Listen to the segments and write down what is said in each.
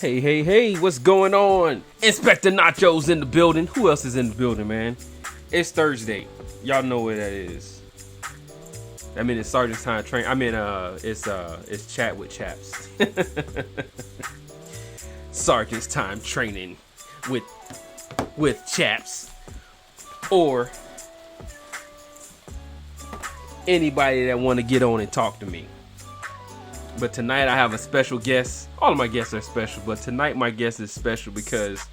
Hey, what's going on? Inspector Nacho's in the building. Who else is in the building, man? It's Thursday. Y'all know what that is. I mean, it's Sergeant's Time Train. I mean, it's Chat with Chaps. Sergeant's Time Training with Chaps. Or anybody that want to get on and talk to me. But tonight I have a special guest. All of my guests are special, but tonight my guest is special because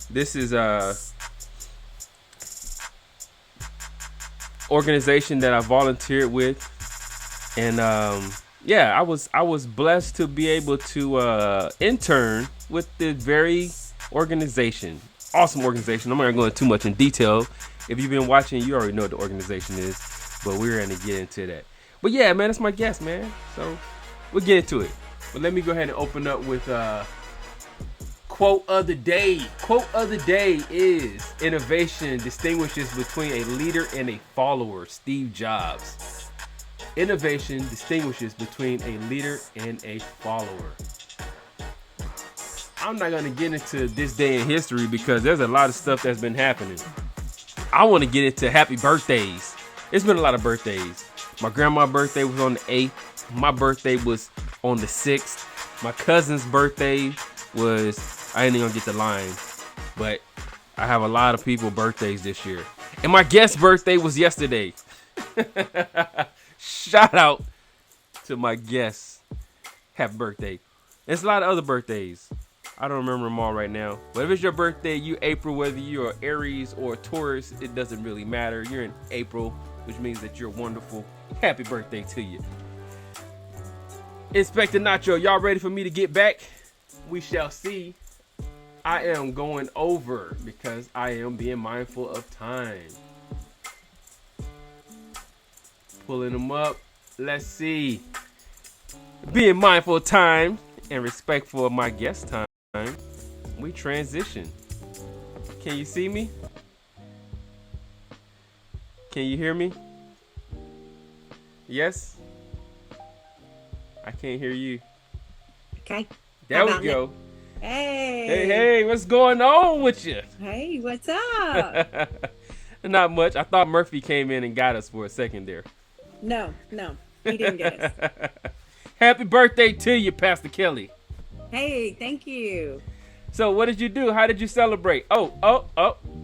this is a organization that I volunteered with, and I was blessed to be able to intern with this very organization. Awesome organization. I'm not going to go into too much in detail. If you've been watching, you already know what the organization is, but we're going to get into that. But yeah, man, that's my guest, man. So we'll get into it. But let me go ahead and open up with quote of the day. Quote of the day is: innovation distinguishes between a leader and a follower. Steve Jobs. Innovation distinguishes between a leader and a follower. I'm not going to get into this day in history because there's a lot of stuff that's been happening. I want to get into happy birthdays. It's been a lot of birthdays. My grandma's birthday was on the 8th. My birthday was on the 6th. My cousin's birthday was, I ain't even gonna get the line, but I have a lot of people birthdays this year. And my guest's birthday was yesterday. Shout out to my guest. Happy birthday. There's a lot of other birthdays. I don't remember them all right now. But if it's your birthday, you April, whether you're Aries or Taurus, it doesn't really matter. You're in April, which means that you're wonderful. Happy birthday to you. Inspector Nacho, y'all ready for me to get back? We shall see. I am going over because I am being mindful of time. Pulling them up. Let's see. Being mindful of time and respectful of my guest time, we transition. Can you see me? Can you hear me? Yes? I can't hear you. Okay. There we go. Hey. Hey, what's going on with you? Hey, what's up? Not much. I thought Murphy came in and got us for a second there. No, he didn't get us. Happy birthday to you, Pastor Kellie. Hey, thank you. So what did you do? How did you celebrate? Oh.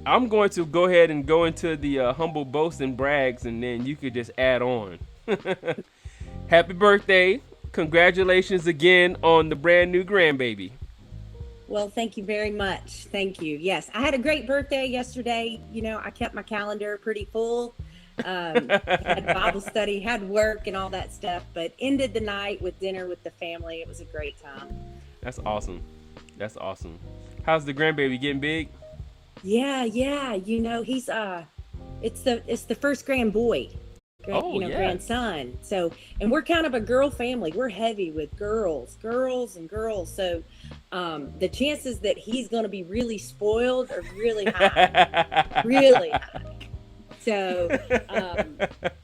I'm going to go ahead and go into the humble boast and brags, and then you could just add on. Happy birthday. Congratulations again on the brand new grandbaby. Well, thank you very much. Thank you. Yes, I had a great birthday yesterday. You know, I kept my calendar pretty full. Had Bible study, had work and all that stuff, but ended the night with dinner with the family. It was a great time. That's awesome. How's the grandbaby, getting big? Yeah. You know, he's it's the first grand boy. Grandson. So, and we're kind of a girl family. We're heavy with girls. So, the chances that he's going to be really spoiled are really high. Really high. So,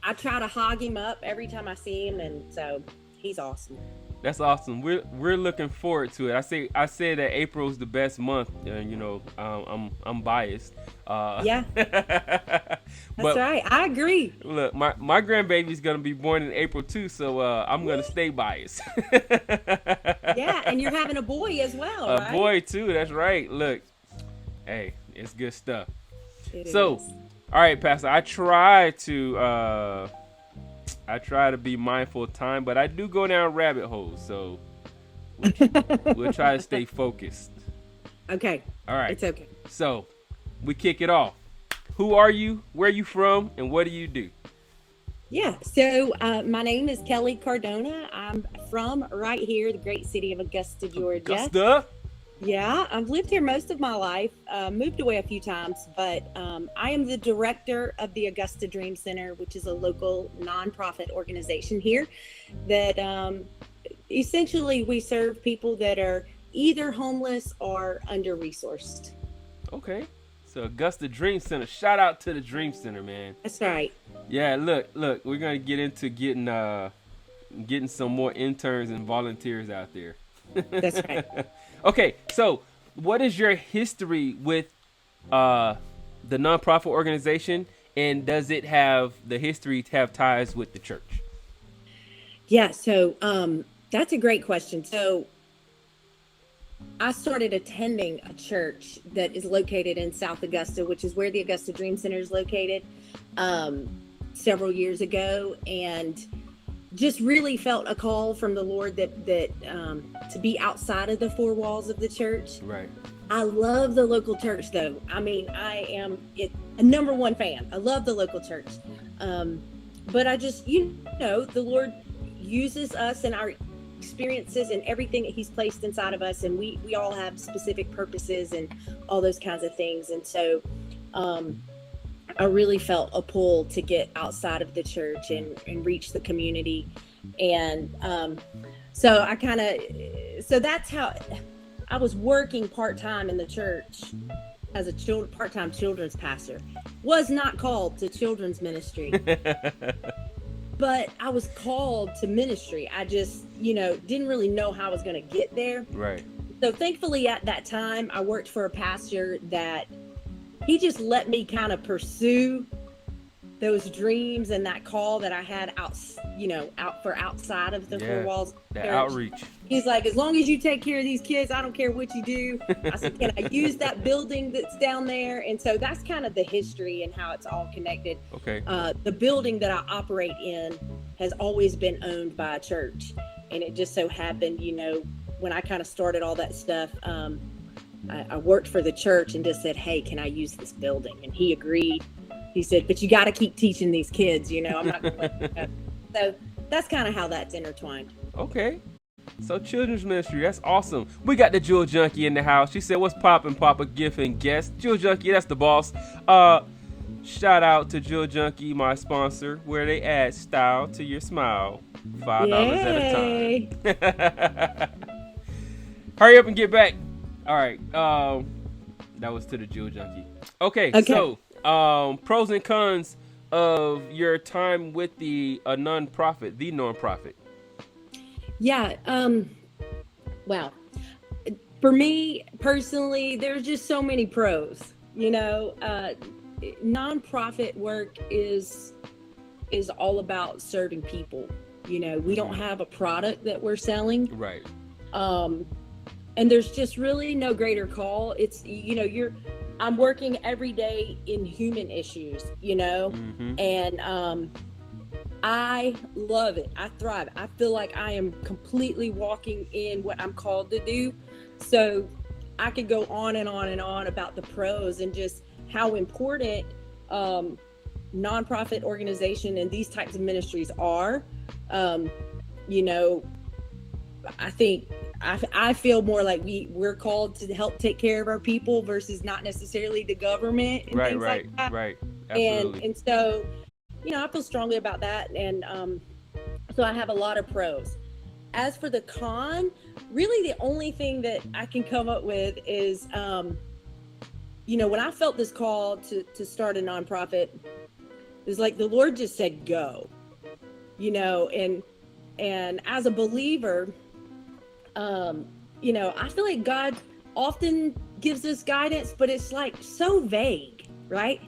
I try to hog him up every time I see him, and so he's awesome. That's awesome. We're looking forward to it. I say that April's the best month. I'm biased. Yeah. That's right. I agree. Look, my grandbaby's gonna be born in April too, so I'm gonna stay biased. Yeah, and you're having a boy as well, right? A boy too. That's right. Look, hey, it's good stuff. It is. All right, Pastor. I try to be mindful of time, but I do go down rabbit holes, so we'll try to stay focused. Okay. All right. It's okay. So we kick it off. Who are you? Where are you from? And what do you do? Yeah. So my name is Kellie Cardona. I'm from right here, the great city of Augusta, Georgia. Augusta. Yeah, I've lived here most of my life, moved away a few times, but I am the director of the Augusta Dream Center, which is a local nonprofit organization here that essentially we serve people that are either homeless or under-resourced. Okay. So Augusta Dream Center. Shout out to the Dream Center, man. That's right. Yeah, look, we're gonna get into getting some more interns and volunteers out there. That's right. Okay, so what is your history with the nonprofit organization, and does it have the history to have ties with the church? Yeah, so that's a great question. So I started attending a church that is located in South Augusta, which is where the Augusta Dream Center is located, several years ago, and just really felt a call from the Lord that to be outside of the four walls of the church. Right. I love the local church, though. I mean, I am a number one fan. I love the local church, but I just, the Lord uses us and our experiences and everything that He's placed inside of us, and we all have specific purposes and all those kinds of things. And so I really felt a pull to get outside of the church and reach the community. And so that's how I was working part-time in the church as a part-time children's pastor. Was not called to children's ministry. But I was called to ministry. I just, didn't really know how I was going to get there. Right. So thankfully at that time, I worked for a pastor that he just let me kind of pursue those dreams and that call that I had out for outside of the four walls. The outreach. He's like, as long as you take care of these kids, I don't care what you do. I said, can I use that building that's down there? And so that's kind of the history and how it's all connected. Okay. The building that I operate in has always been owned by a church. And it just so happened, when I kind of started all that stuff, I worked for the church and just said, hey, can I use this building? And he agreed. He said, but you got to keep teaching these kids, I'm not going to. So that's kind of how that's intertwined. Okay. So children's ministry, that's awesome. We got the Jewel Junkie in the house. She said, what's poppin', Papa Gift and guest? Jewel Junkie, that's the boss. Shout out to Jewel Junkie, my sponsor, where they add style to your smile. $5 at a time. Hurry up and get back. All right. That was to the Jewel Junkie. Okay. So pros and cons of your time with the nonprofit. Yeah. Well, for me personally, there's just so many pros. Nonprofit work is all about serving people. We don't have a product that we're selling. Right. And there's just really no greater call. It's, I'm working every day in human issues, Mm-hmm. and I love it. I thrive. I feel like I am completely walking in what I'm called to do. So I could go on and on and on about the pros and just how important nonprofit organization and these types of ministries are. I feel more like we're called to help take care of our people versus not necessarily the government and things like that. Right. Absolutely. And so, I feel strongly about that. And so I have a lot of pros. As for the con, really the only thing that I can come up with is, when I felt this call to start a nonprofit, it was like the Lord just said, go, and as a believer, I feel like God often gives us guidance, but it's like so vague, right?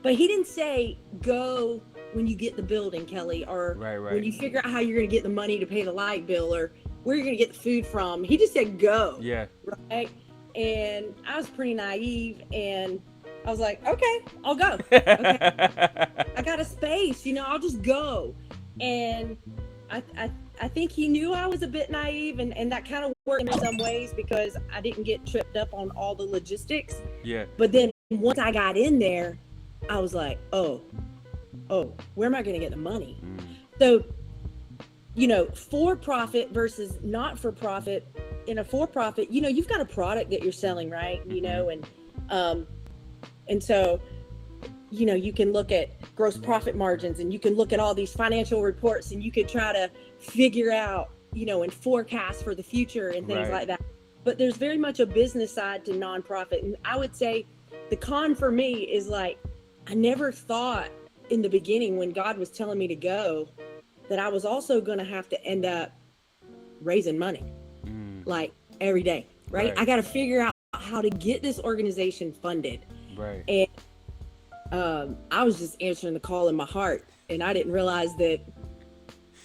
But He didn't say go when you get the building, Kelly, or right. when you figure out how you're going to get the money to pay the light bill or where you're going to get the food from. He just said go. Yeah. Right. And I was pretty naive and I was like, okay, I'll go. Okay. I got a space, I'll just go. And I think he knew I was a bit naive, and that kind of worked in some ways because I didn't get tripped up on all the logistics. Yeah. But then once I got in there, I was like, oh, where am I going to get the money? So, for profit versus not for profit. In a for profit, you've got a product that you're selling, right? And so, you can look at gross profit margins, and you can look at all these financial reports, and you could try to figure out, and forecast for the future and things like that. But there's very much a business side to nonprofit. And I would say the con for me is like, I never thought in the beginning when God was telling me to go that I was also going to have to end up raising money like every day, right? I got to figure out how to get this organization funded. Right. And I was just answering the call in my heart, and I didn't realize that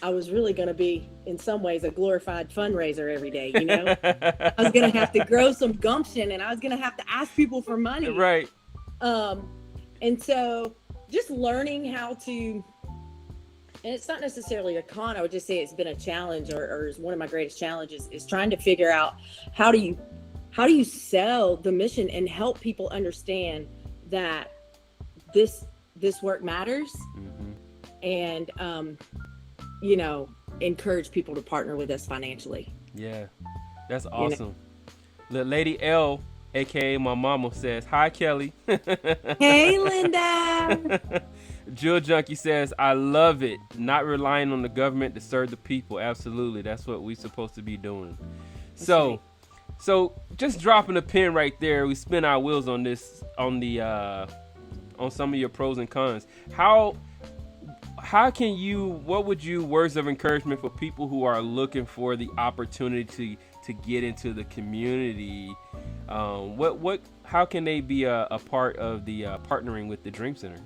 I was really going to be, in some ways, a glorified fundraiser every day. I was going to have to grow some gumption, and I was going to have to ask people for money. Right. And so just learning how to, and it's not necessarily a con, I would just say it's been a challenge, or is one of my greatest challenges, is trying to figure out how do you sell the mission and help people understand that this work matters, and encourage people to partner with us financially. Yeah, that's awesome. The Lady L, aka my mama, says, "Hi, Kelly." Hey, Linda. Jewel Junkie says, "I love it. Not relying on the government to serve the people. Absolutely, that's what we're supposed to be doing." So just dropping a pin right there. We spin our wheels on this, on some of your pros and cons. What would you words of encouragement for people who are looking for the opportunity to get into the community? How can they be a part of the partnering with the Dream Center?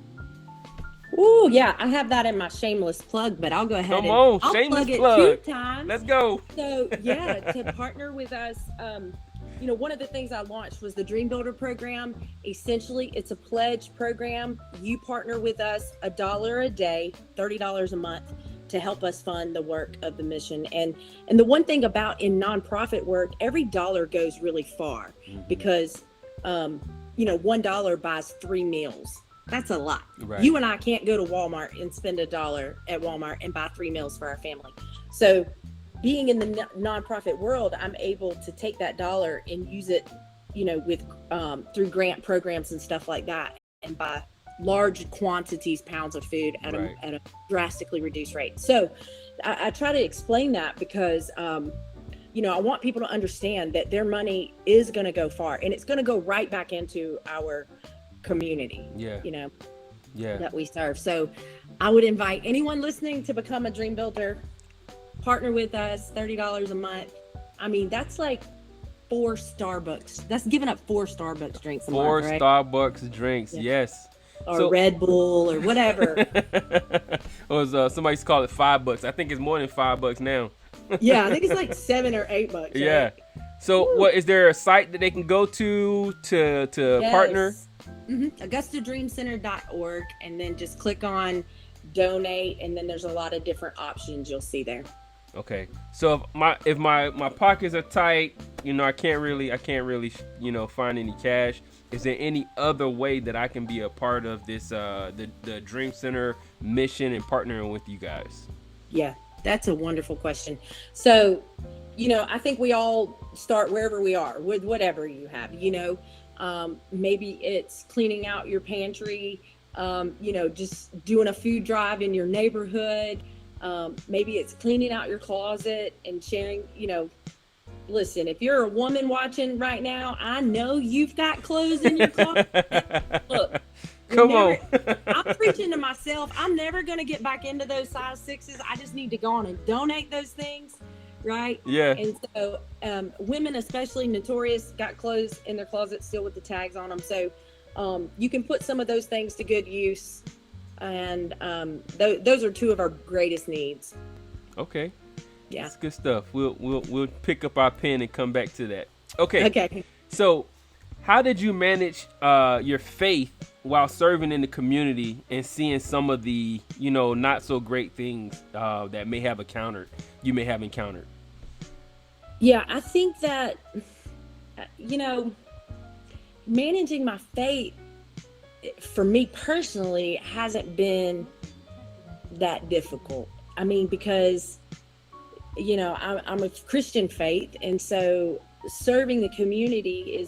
Oh yeah, I have that in my shameless plug, but I'll go ahead I'll shameless plug it 2 times. Let's go. So yeah, to partner with us, one of the things I launched was the Dream Builder program. Essentially, it's a pledge program. You partner with us $1 a day, $30 a month, to help us fund the work of the mission. And the one thing about in nonprofit work, every dollar goes really far, because $1 buys 3 meals. That's a lot. Right. You and I can't go to Walmart and spend $1 at Walmart and buy 3 meals for our family. So being in the nonprofit world, I'm able to take that dollar and use it, with through grant programs and stuff like that, and buy large quantities, pounds of food at a drastically reduced rate. So I try to explain that because, I want people to understand that their money is going to go far, and it's going to go right back into our community, that we serve. So I would invite anyone listening to become a Dream Builder, partner with us, $30 a month. I mean, that's like 4 Starbucks. That's giving up 4 Starbucks drinks a month, right? 4 Starbucks drinks, yes. Or Red Bull or whatever. Or somebody used to call it $5. I think it's more than $5 now. Yeah, I think it's like $7 or $8. Right? Yeah. So what is there a site that they can go to partner? AugustaDreamCenter.org, and then just click on donate, and then there's a lot of different options you'll see there. Okay. So if my pockets are tight, I can't really find any cash. Is there any other way that I can be a part of this the Dream Center mission and partnering with you guys? Yeah, that's a wonderful question. So, I think we all start wherever we are with whatever you have, maybe it's cleaning out your pantry, just doing a food drive in your neighborhood. Maybe it's cleaning out your closet and sharing, listen, if you're a woman watching right now, I know you've got clothes in your closet. Look, come on. I'm preaching to myself. I'm never going to get back into those size 6s. I just need to go on and donate those things. Right? Yeah. And so women, especially notorious, got clothes in their closet still with the tags on them. So you can put some of those things to good use. And those are 2 of our greatest needs. Okay. Yeah. That's good stuff. We'll pick up our pen and come back to that. Okay. So how did you manage your faith while serving in the community and seeing some of the, not so great things that may have encountered? you may have encountered? Yeah, I think that, managing my faith for me personally hasn't been that difficult. I mean, because, I'm a Christian faith. And so serving the community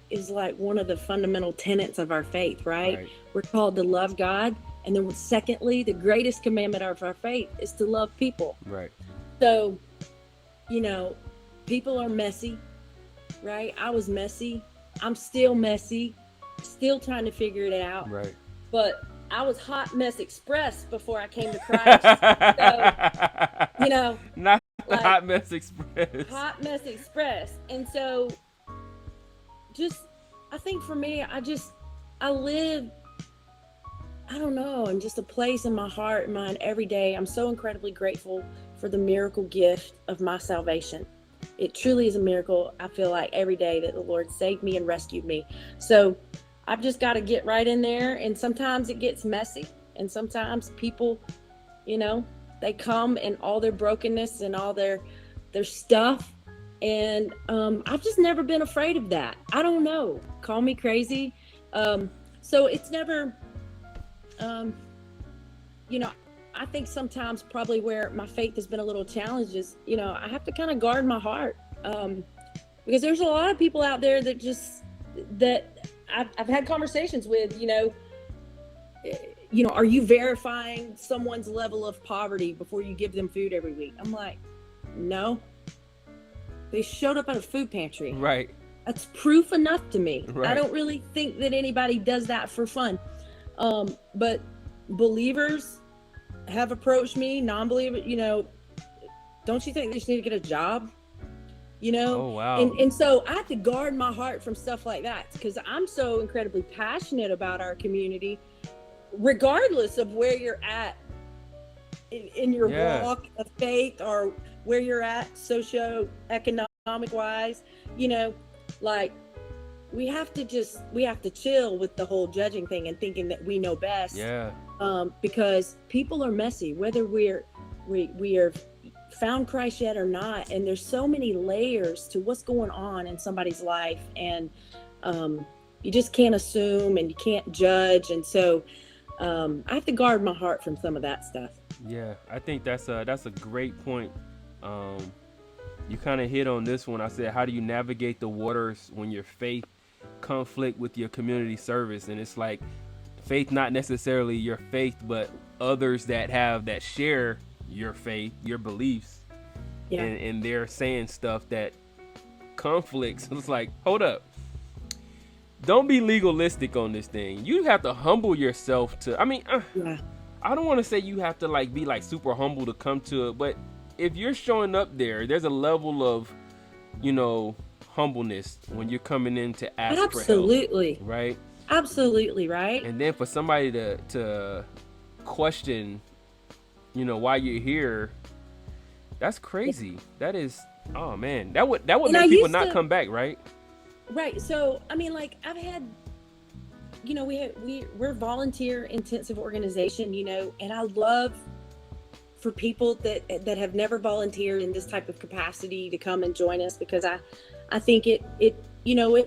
is like one of the fundamental tenets of our faith, right? We're called to love God. And then secondly, the greatest commandment of our faith is to love people. Right. So, people are messy, right? I was messy. I'm still messy, still trying to figure it out. Right. But I was hot mess express before I came to Christ. So, not the like, hot mess express. Hot mess express. And so I think for me, I live, I don't know, in just a place in my heart and mind every day. I'm so incredibly grateful for the miracle gift of my salvation. It truly is a miracle. I feel like every day that the Lord saved me and rescued me. So I've just got to get right in there. And sometimes it gets messy. And sometimes people, they come in all their brokenness and all their stuff. And I've just never been afraid of that. I don't know. Call me crazy. So it's never, I think sometimes probably where my faith has been a little challenged is, I have to kind of guard my heart, because there's a lot of people out there that I've had conversations with, are you verifying someone's level of poverty before you give them food every week? I'm like, no, they showed up at a food pantry. Right. That's proof enough to me. Right. I don't really think that anybody does that for fun. But believers have approached me, non-believers, don't you think they just need to get a job? Oh, wow. And so I have to guard my heart from stuff like that, because I'm so incredibly passionate about our community, regardless of where you're at in your walk of faith or where you're at socioeconomic wise, like we have to chill with the whole judging thing and thinking that we know best. Yeah. Because people are messy, whether we are found Christ yet or not. And there's so many layers to what's going on in somebody's life. And you just can't assume and you can't judge. And so I have to guard my heart from some of that stuff. Yeah, I think that's a great point. You kind of hit on this one. I said, how do you navigate the waters when your faith conflict with your community service? And it's like faith, not necessarily your faith, but others that share your faith, your beliefs. Yeah. And they're saying stuff that conflicts. It's like, hold up. Don't be legalistic on this thing. You have to humble yourself to, I don't want to say you have to be super humble to come to it, but if you're showing up there's a level of, humbleness when you're coming in to ask for help. Absolutely. Right? Absolutely, right? And then for somebody to question, why you're here, that's crazy. That is, oh man, that would make people not come back, right? Right. So, I've had, we're volunteer intensive organization, and I love for people that have never volunteered in this type of capacity to come and join us, because I think it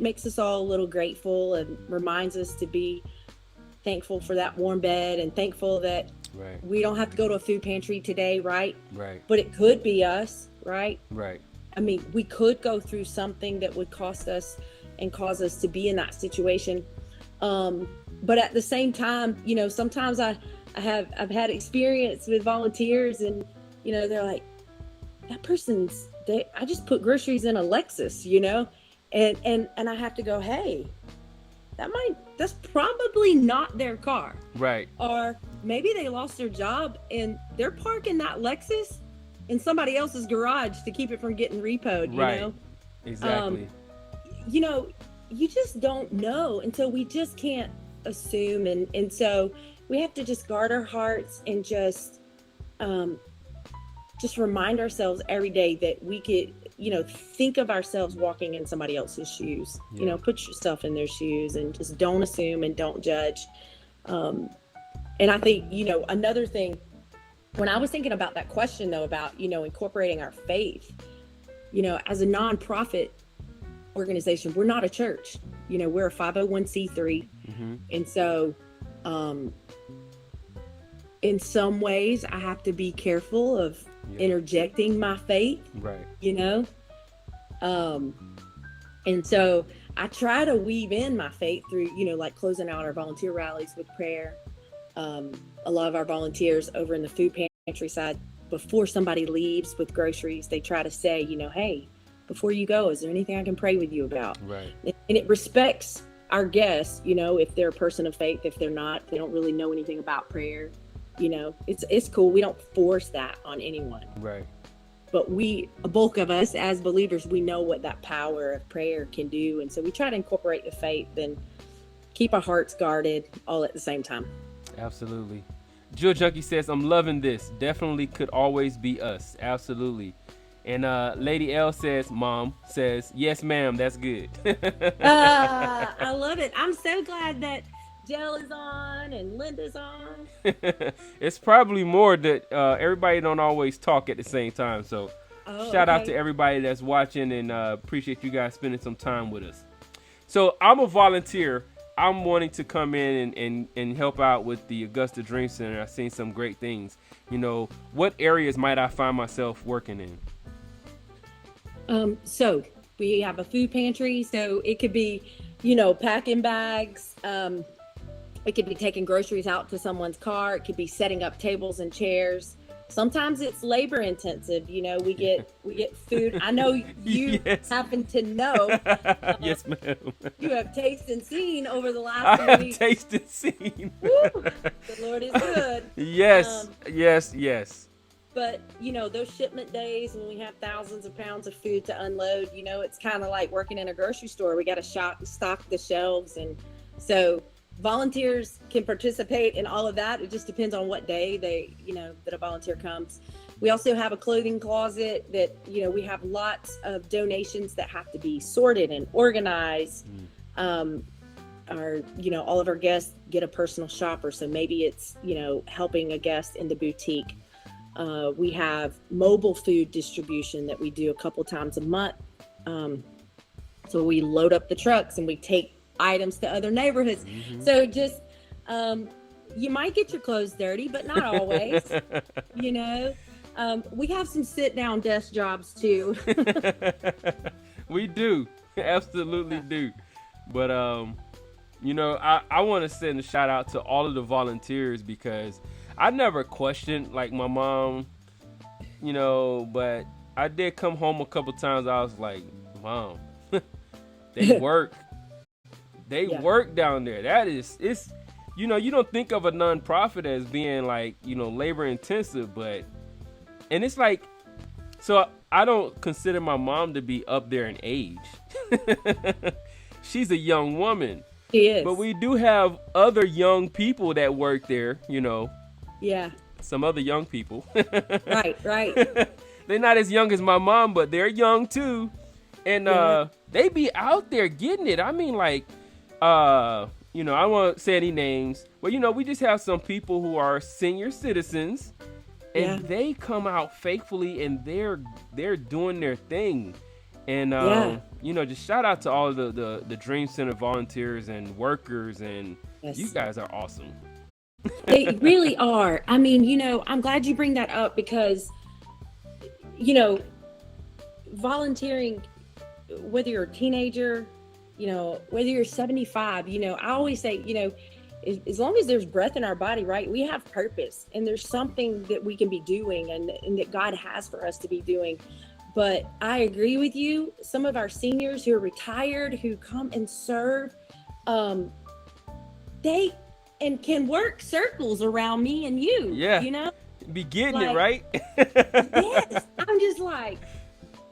makes us all a little grateful and reminds us to be thankful for that warm bed and thankful that we don't have to go to a food pantry today, right? Right. But it could be us, right? Right. We could go through something that would cost us and cause us to be in that situation. But at the same time, sometimes I've had experience with volunteers, and they're like, that I just put groceries in a Lexus, and I have to go, hey, that's probably not their car. Right. Or maybe they lost their job and they're parking that Lexus in somebody else's garage to keep it from getting repoed, you know? Exactly. You just don't know, and so we just can't assume, and so we have to just guard our hearts and just remind ourselves every day that we could, think of ourselves walking in somebody else's shoes. Put yourself in their shoes and just don't assume and don't judge. And I think, another thing when I was thinking about that question, though, about, incorporating our faith, as a nonprofit organization, we're not a church. We're a 501c3. Mm-hmm. And so, in some ways, I have to be careful of interjecting my faith, right? And so I try to weave in my faith through, like closing out our volunteer rallies with prayer. A lot of our volunteers over in the food pantry side, before somebody leaves with groceries, they try to say, hey, before you go, is there anything I can pray with you about? Right. And it respects our guests, if they're a person of faith. If they're not, they don't really know anything about prayer. It's cool. We don't force that on anyone. Right. But a bulk of us as believers, we know what that power of prayer can do. And so we try to incorporate the faith and keep our hearts guarded all at the same time. Absolutely. Jewel Junkie says, I'm loving this. Definitely could always be us. Absolutely. And Lady L says, Mom says, yes, ma'am. That's good. I love it. I'm so glad that Jill is on and Linda's on. It's probably more that everybody don't always talk at the same time. So shout out to everybody that's watching, and appreciate you guys spending some time with us. So I'm a volunteer. I'm wanting to come in and help out with the Augusta Dream Center. I've seen some great things. What areas might I find myself working in? So we have a food pantry. So it could be, packing bags. It could be taking groceries out to someone's car. It could be setting up tables and chairs. Sometimes it's labor intensive. We get food. I know you happen to know. Yes, ma'am. You have tasted and seen over the last few weeks. I have tasted and seen. Woo, the Lord is good. Yes, yes. But, those shipment days when we have thousands of pounds of food to unload, it's kind of like working in a grocery store. We got to stock the shelves. And so volunteers can participate in all of that. It just depends on what day that a volunteer comes. We also have a clothing closet that, we have lots of donations that have to be sorted and organized. All of our guests get a personal shopper. So maybe it's, helping a guest in the boutique. We have mobile food distribution that we do a couple times a month. So we load up the trucks and we take items to other neighborhoods. Mm-hmm. So just, you might get your clothes dirty, but not always. We have some sit down desk jobs too. We do. Absolutely do. But, I want to send a shout out to all of the volunteers, because I never questioned like my mom, but I did come home a couple times. I was like, Mom, they work. They work down there. It's you don't think of a nonprofit as being like, labor intensive, and it's like, so I don't consider my mom to be up there in age. She's a young woman. She is. But we do have other young people that work there, Yeah. Some other young people. Right. They're not as young as my mom, but they're young too. And they be out there getting it. I mean, like, I won't say any names, but we just have some people who are senior citizens, and they come out faithfully, and they're doing their thing. And just shout out to all of the Dream Center volunteers and workers, and you guys are awesome. They really are. I mean, I'm glad you bring that up, because volunteering, whether you're a teenager, whether you're 75, I always say, as long as there's breath in our body, right, we have purpose, and there's something that we can be doing and that God has for us to be doing. But I agree with you. Some of our seniors who are retired, who come and serve, they can work circles around me and you. Yeah. Be getting it, right? Yes. I'm just like,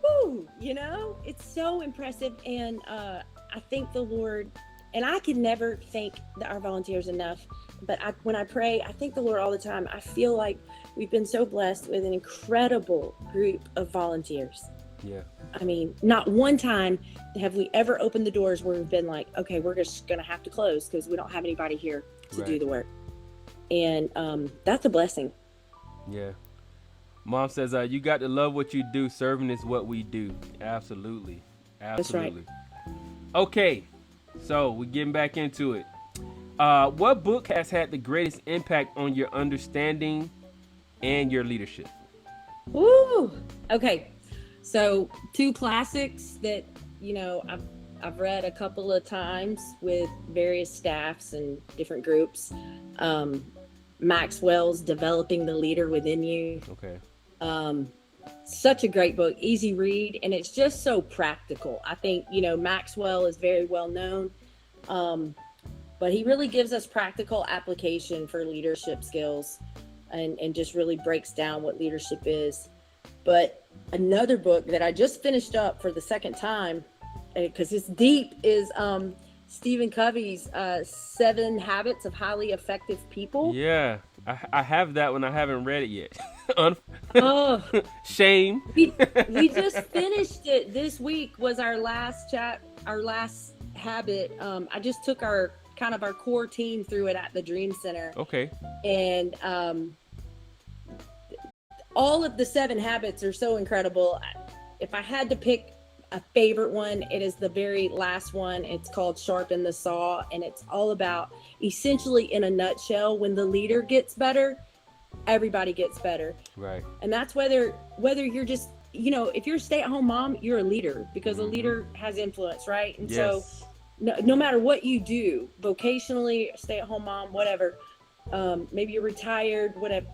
whoo, it's so impressive. And I thank the Lord, and I can never thank our volunteers enough. But when I pray, I thank the Lord all the time. I feel like we've been so blessed with an incredible group of volunteers. Yeah. I mean, not one time have we ever opened the doors where we've been like, okay, we're just going to have to close because we don't have anybody here to do the work. And that's a blessing. Yeah. Mom says, you got to love what you do. Serving is what we do. Absolutely. That's right. Absolutely. Okay. So we're getting back into it. What book has had the greatest impact on your understanding and your leadership? Woo! Okay. So two classics that, I've read a couple of times with various staffs and different groups. Maxwell's Developing the Leader Within You. Okay. Such a great book, easy read, and it's just so practical. I think, Maxwell is very well known, but he really gives us practical application for leadership skills and just really breaks down what leadership is. But another book that I just finished up for the second time, because it's deep, is Stephen Covey's 7 Habits of Highly Effective People. Yeah, I have that one. I haven't read it yet. Oh, shame. we just finished it. This week was our last habit. I just took our core team through it at the Dream Center. Okay. And all of the 7 habits are so incredible. If I had to pick a favorite one, it is the very last one. It's called Sharpen the Saw, and it's all about, essentially in a nutshell, when the leader gets better, everybody gets better. Right. And that's whether you're just, if you're a stay-at-home mom, you're a leader, because a leader has influence, right? And so no matter what you do, vocationally, stay-at-home mom, whatever, maybe you're retired, whatever,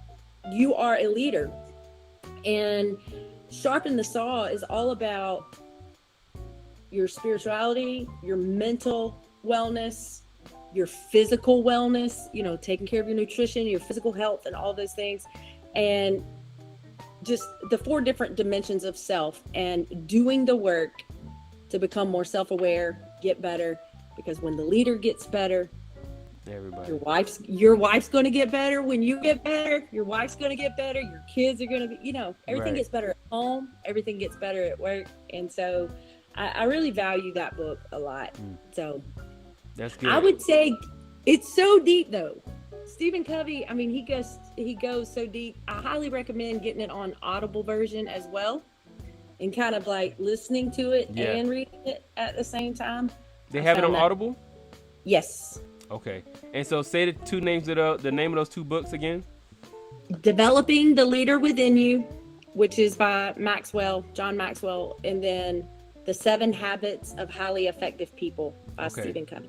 you are a leader. And Sharpen the Saw is all about your spirituality, your mental wellness, your physical wellness, taking care of your nutrition, your physical health, and all those things. And just the 4 different dimensions of self, and doing the work to become more self-aware, get better, because when the leader gets better, everybody, your wife's going to get better. When you get better, your wife's going to get better. Your kids are going to be, everything gets better at home. Everything gets better at work. And so I really value that book a lot. So that's good. I would say it's so deep though. Stephen Covey, he goes so deep. I highly recommend getting it on Audible version as well, and kind of like listening to it and reading it at the same time. They have it on Audible? Yes. Okay. And so say the name of those 2 books again. Developing the Leader Within You, which is by John Maxwell, and then The 7 Habits of Highly Effective People by Stephen Covey.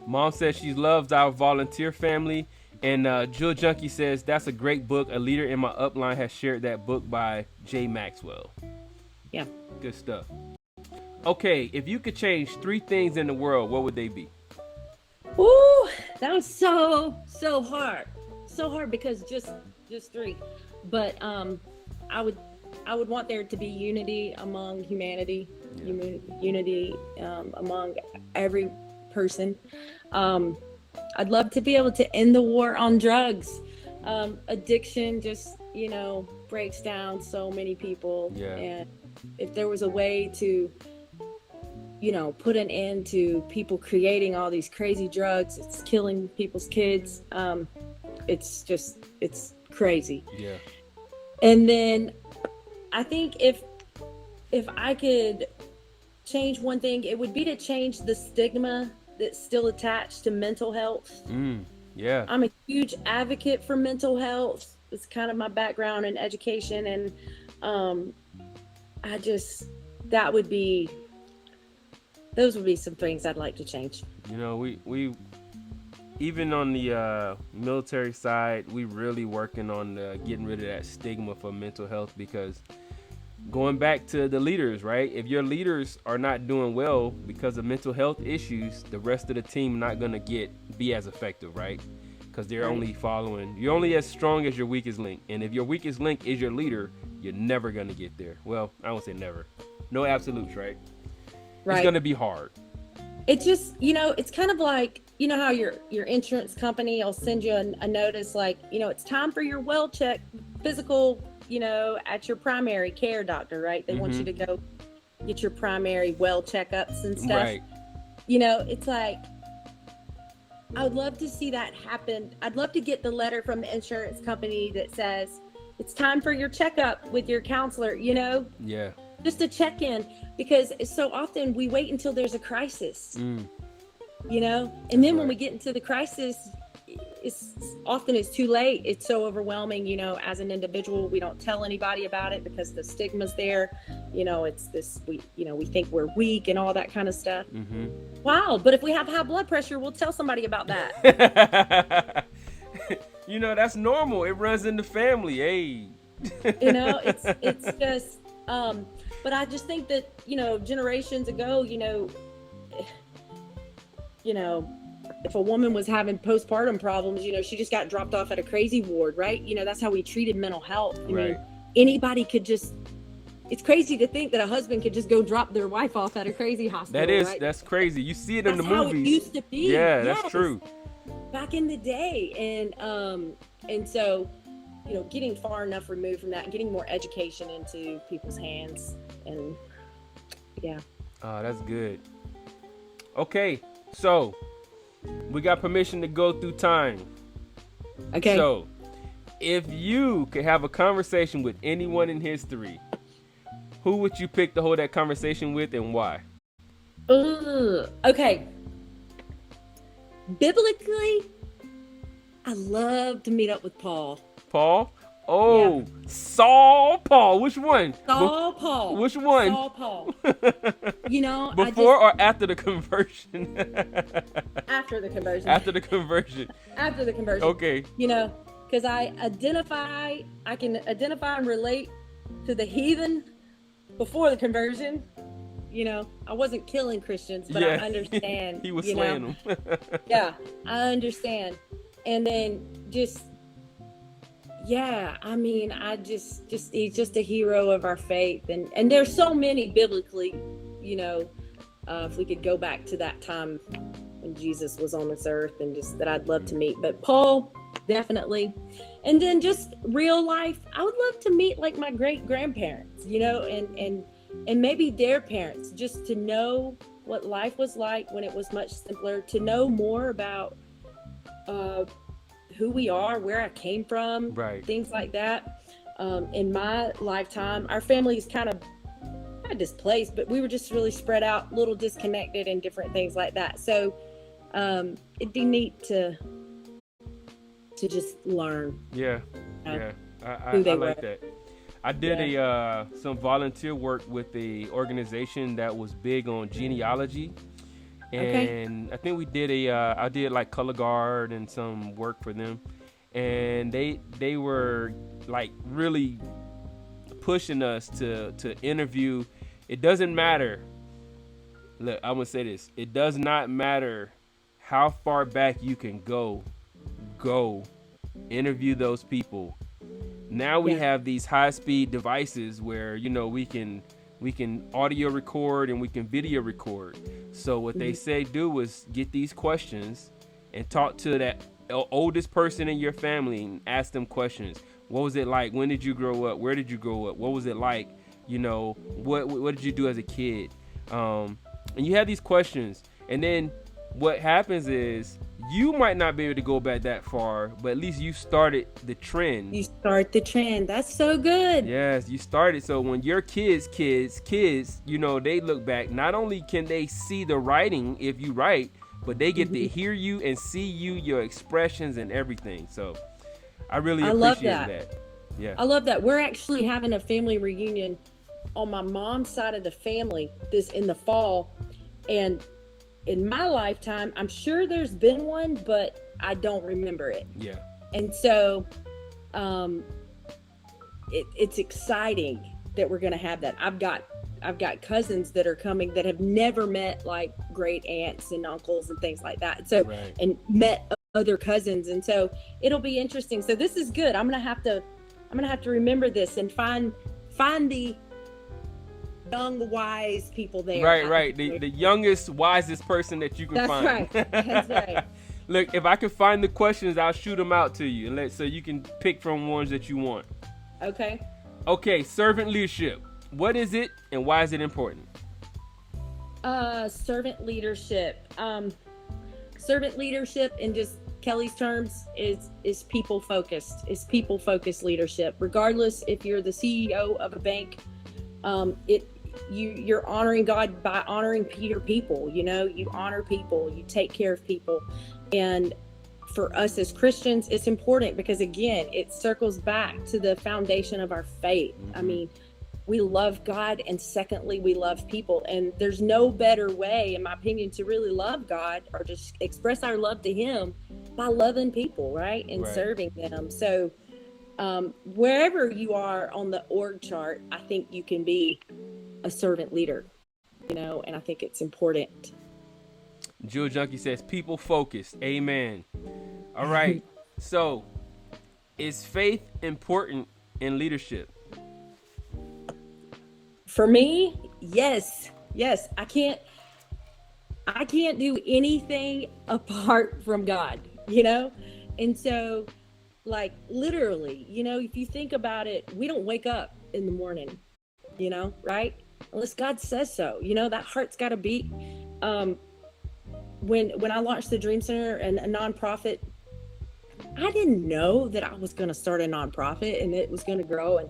Mom says she loves our volunteer family. And Jill Junkie says, that's a great book. A leader in my upline has shared that book by J. Maxwell. Yeah. Good stuff. Okay, if you could change 3 things in the world, what would they be? Ooh, that was so hard. So hard, because just 3. But I would want there to be unity among humanity, unity among every person. I'd love to be able to end the war on drugs. Addiction just, breaks down so many people. Yeah. And if there was a way to, put an end to people creating all these crazy drugs, it's killing people's kids. It's crazy. Yeah. And then I think if I could change one thing, it would be to change the stigma that's still attached to mental health. Yeah. I'm a huge advocate for mental health. It's kind of my background in education, and those would be some things I'd like to change. We even on the military side, we really working on getting rid of that stigma for mental health, because going back to the leaders, right? If your leaders are not doing well because of mental health issues, the rest of the team not going to be as effective, right? Because they're only following. You're only as strong as your weakest link. And if your weakest link is your leader, you're never going to get there. Well, I won't say never. No absolutes, right? Right. It's going to be hard. It's just, it's kind of like, how your insurance company will send you a notice like, it's time for your well check, physical, at your primary care doctor, right? They want you to go get your primary well checkups and stuff. Right. It's like, I would love to see that happen. I'd love to get the letter from the insurance company that says, it's time for your checkup with your counselor, Yeah. just to check in, because so often we wait until there's a crisis, and then when we get into the crisis, it's too late. It's so overwhelming, as an individual. We don't tell anybody about it because the stigma's there. It's this, we think we're weak and all that kind of stuff. Wow. But if we have high blood pressure, we'll tell somebody about that. That's normal. It runs in the family. Hey. It's just, but I just think that, generations ago, if a woman was having postpartum problems, she just got dropped off at a crazy ward, right? That's how we treated mental health. I mean, anybody could just, it's crazy to think that a husband could just go drop their wife off at a crazy hospital. That's crazy. You see it in the movies. That's how it used to be. Yeah, that's true. Back in the day. And so, getting far enough removed from that, getting more education into people's hands, and yeah. Oh, that's good. Okay, so we got permission to go through time. Okay. So, if you could have a conversation with anyone in history, who would you pick to hold that conversation with, and why? Okay. Biblically, I love to meet up with Paul. Paul? Oh, yeah. Saul Paul. Which one? Saul Paul. Which one? Saul Paul. Before or after the conversion? After the conversion. After the conversion. After the conversion. Okay. Because I can identify and relate to the heathen before the conversion. I wasn't killing Christians, but I understand. He was slaying them. Yeah, I understand. And then he's just a hero of our faith. And there's so many biblically, if we could go back to that time when Jesus was on this earth, and just that I'd love to meet. But Paul, definitely. And then just real life, I would love to meet like my great grandparents, and maybe their parents, just to know what life was like when it was much simpler, to know more about who we are, where I came from, right, things like that. In my lifetime, our family is kind of not displaced, but we were just really spread out, a little disconnected, and different things like that. So it'd be neat to just learn. Yeah, I like that. I did some volunteer work with a organization that was big on genealogy. And I think we did I did like color guard and some work for them, and they were like really pushing us to interview. It doesn't matter. Look, I'm gonna say this. It does not matter how far back you can go interview those people. Now we have these high-speed devices where we can audio record and we can video record. So what they say do is get these questions and talk to that oldest person in your family and ask them questions. What was it like? When did you grow up? Where did you grow up? What was it like? What did you do as a kid? And you have these questions, and then what happens is you might not be able to go back that far, but at least you started the trend. You start the trend. That's so good. Yes, you started. So when your kids, they look back, not only can they see the writing if you write, but they get to hear you and see you, your expressions and everything. So I really appreciate that. Yeah. I love that. We're actually having a family reunion on my mom's side of the family in the fall. And in my lifetime, I'm sure there's been one, but I don't remember it. Yeah. And so it's exciting that we're going to have that. I've got cousins that are coming that have never met like great aunts and uncles and things like that. So, right. And met other cousins. And so it'll be interesting. So this is good. I'm going to have to remember this and find the young, wise people there. Right. The youngest, wisest person that you can find. That's right. Look, if I can find the questions, I'll shoot them out to you, so you can pick from ones that you want. Okay, servant leadership. What is it, and why is it important? Servant leadership. Servant leadership, and just Kellie's terms is people focused. It's people focused leadership. Regardless if you're the CEO of a bank, you're honoring God by honoring your people. You honor people, you take care of people. And for us as Christians, it's important because, again, it circles back to the foundation of our faith. I mean, we love God, and secondly, we love people. And there's no better way, in my opinion, to really love God or just express our love to Him by loving people, right? And serving them. So wherever you are on the org chart, I think you can be a servant leader, and I think it's important. Jewel Junkie says, people focused. Amen. All right. So, is faith important in leadership? For me, yes. I can't do anything apart from God, And so, like, literally, if you think about it, we don't wake up in the morning, right? Unless God says so. That heart's got to beat. When I launched the Dream Center and a nonprofit, I didn't know that I was going to start a nonprofit and it was going to grow and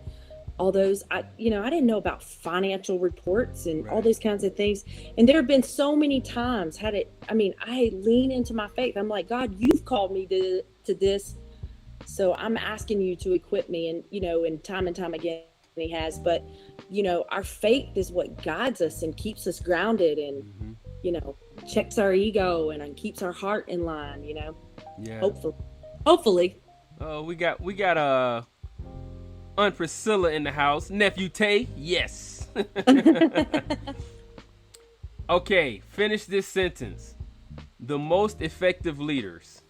all those. I didn't know about financial reports and all those kinds of things. And there have been so many times I lean into my faith. I'm like, God, you've called me to this, so I'm asking you to equip me. And time and time again, He has. But our faith is what guides us and keeps us grounded and checks our ego and keeps our heart in line. Yeah. Hopefully. Oh, we got Aunt Priscilla in the house. Nephew Tay, yes. Okay, finish this sentence. The most effective leaders.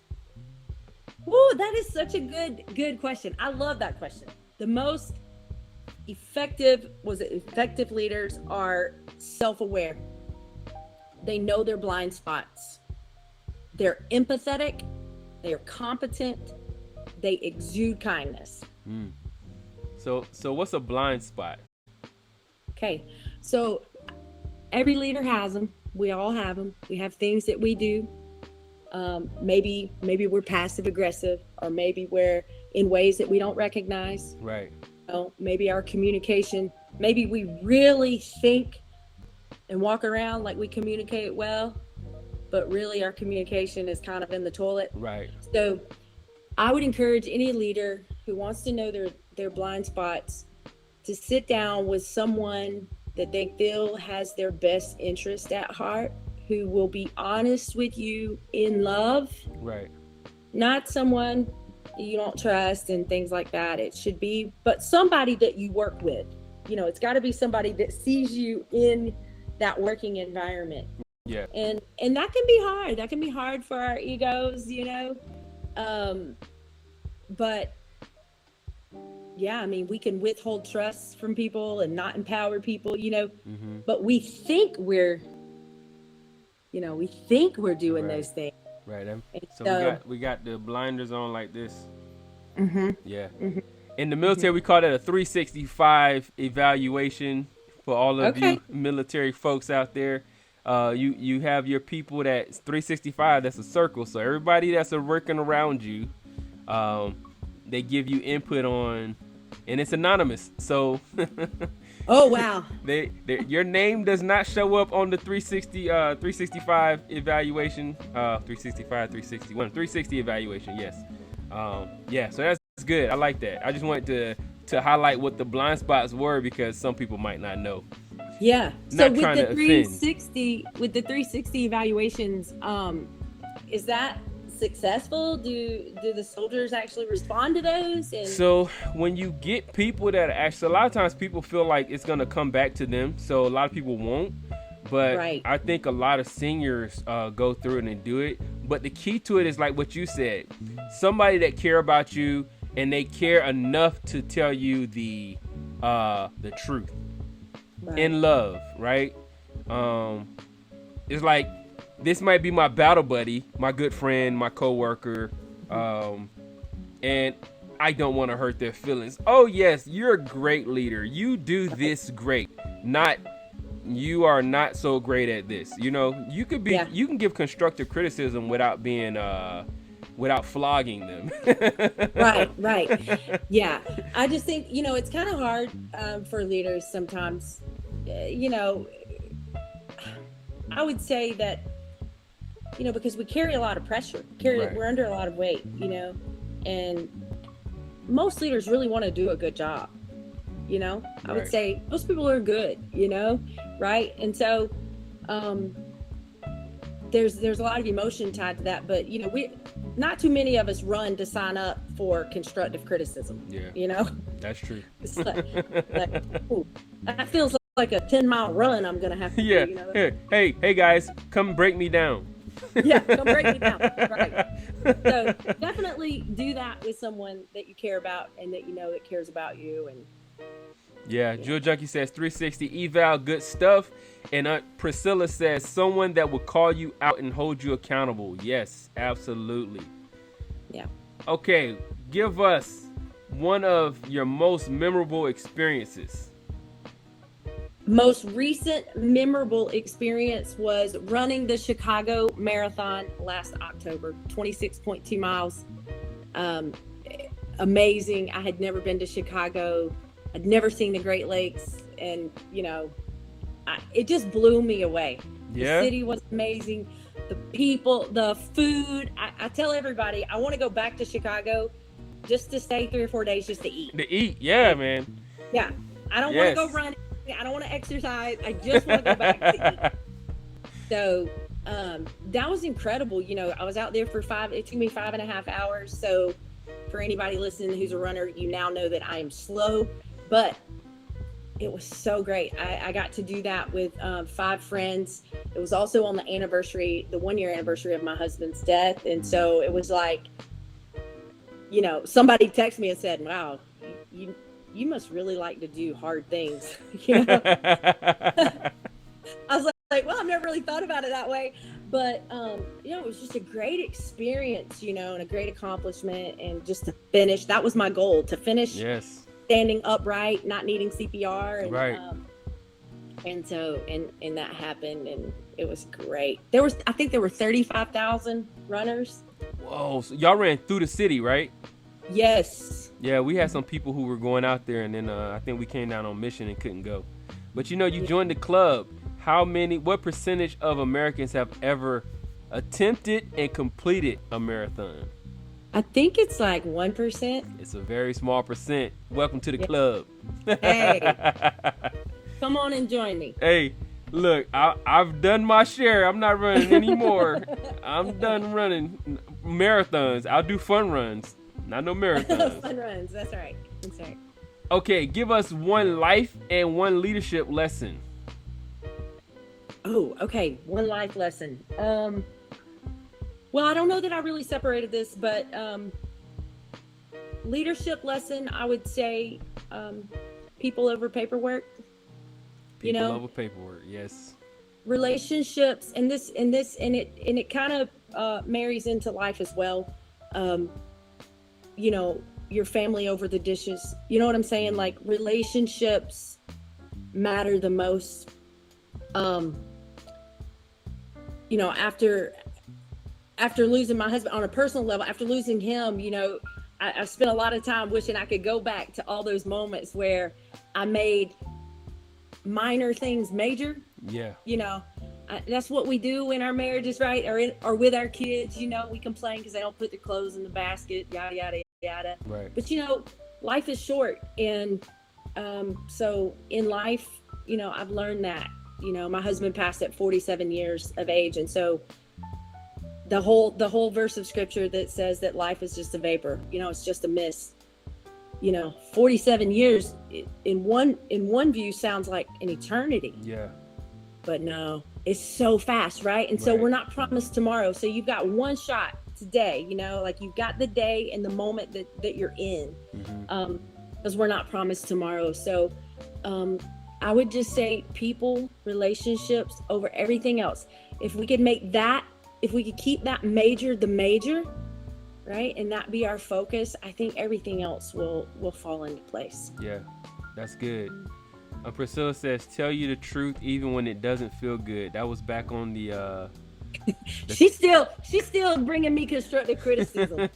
Whoa, that is such a good question. I love that question. The most effective leaders are self-aware. They know their blind spots. They're empathetic. They are competent. They exude kindness. So what's a blind spot? Okay, so every leader has them. We all have them. We have things that we do. Maybe we're passive aggressive, or maybe we're in ways that we don't recognize. Right. Maybe our communication. Maybe we really think and walk around like we communicate well, but really our communication is kind of in the toilet. Right. So I would encourage any leader who wants to know their blind spots to sit down with someone that they feel has their best interest at heart, who will be honest with you in love. Right. Not someone you don't trust and things like that. It should be, but somebody that you work with. It's got to be somebody that sees you in that working environment. Yeah. And that can be hard. That can be hard for our egos, but yeah, we can withhold trust from people and not empower people, but we think we're doing those things. Right. So we got the blinders on like this. Yeah. In the military, we call that a 365 evaluation for all of you military folks out there. You have your people that's 365, that's a circle. So everybody that's working around you, they give you input on, and it's anonymous. So oh wow. Your name does not show up on the 365 evaluation, 365, 361, 360 evaluation, yes. So that's good. I like that. I just wanted to highlight what the blind spots were because some people might not know. Yeah. So with the 360 evaluations, is that successful? Do the soldiers actually respond to those? So when you get people that actually, a lot of times people feel like it's going to come back to them. So a lot of people won't. But I think a lot of seniors go through it and do it. But the key to it is like what you said. Somebody that care about you and they care enough to tell you the truth in love, right? It's like, this might be my battle buddy, my good friend, my coworker, and I don't want to hurt their feelings. Oh yes, you're a great leader. You do this great. Not, you are not so great at this. You can give constructive criticism without being without flogging them. Right. Yeah. I just think, it's kind of hard for leaders sometimes. I would say that, because we carry a lot of pressure, we're under a lot of weight, and most leaders really want to do a good job. I would say most people are good, right? And so there's a lot of emotion tied to that, but not too many of us run to sign up for constructive criticism. That's true. It's like ooh, that feels like a 10-mile run I'm gonna have to do, Hey guys, come break me down. Come break me down. Right. So definitely do that with someone that you care about and that that cares about you. And Jewel Junkie says 360 eval, good stuff. And Priscilla says someone that will call you out and hold you accountable. Yes, absolutely. Yeah. Okay, give us one of your most memorable experiences. Most recent memorable experience was running the Chicago Marathon last October, 26.2 miles. Amazing. I had never been to Chicago. I'd never seen the Great Lakes, and it just blew me away. Yeah. The city was amazing. The people, the food. I tell everybody I want to go back to Chicago just to stay 3 or 4 days just to eat. Yeah, man. Yeah. I don't want to go running. I don't want to exercise. I just want to go back to eat. So that was incredible. I was out there for it took me 5.5 hours. So for anybody listening who's a runner, you now know that I am slow, but it was so great. I got to do that with 5 friends. It was also on the 1-year anniversary of my husband's death. And so it was like, somebody texted me and said, wow, you must really like to do hard things. I was like, well, I've never really thought about it that way. But, it was just a great experience, and a great accomplishment. And just to finish, that was my goal, to finish standing upright, not needing CPR. And, and so, and that happened, and it was great. I think there were 35,000 runners. Whoa, so y'all ran through the city, right? Yes. Yeah, we had some people who were going out there, and then I think we came down on mission and couldn't go. But you joined the club. What percentage of Americans have ever attempted and completed a marathon? I think it's like 1%. It's a very small percent. Welcome to the club. Hey, come on and join me. Hey, look, I've done my share. I'm not running anymore. I'm done running marathons. I'll do fun runs. Not no marathons. Fun runs. That's right. Okay, give us one life and one leadership lesson. Oh, okay. One life lesson. Well, I don't know that I really separated this, but leadership lesson, I would say people over paperwork. People over paperwork, yes. Relationships, and it kind of marries into life as well. Your family over the dishes. You know what I'm saying? Like, relationships matter the most. After losing my husband on a personal level, after losing him, I spent a lot of time wishing I could go back to all those moments where I made minor things major. Yeah. That's what we do in our marriages, right? Or with our kids, we complain because they don't put their clothes in the basket, yada, yada, yada. Right. But, life is short. And so in life, I've learned that, my husband passed at 47 years of age. And so the whole verse of scripture that says that life is just a vapor, it's just a mist. 47 years in one view sounds like an eternity. Yeah. But no, it's so fast, right? And so we're not promised tomorrow. So you've got one shot today, like you've got the day and the moment that you're in, because we're not promised tomorrow. So I would just say people, relationships over everything else. If we could keep that major the major, right, and that be our focus, I think everything else will fall into place. Yeah, that's good. Priscilla says, tell you the truth even when it doesn't feel good. That was back on the She's still bringing me constructive criticism.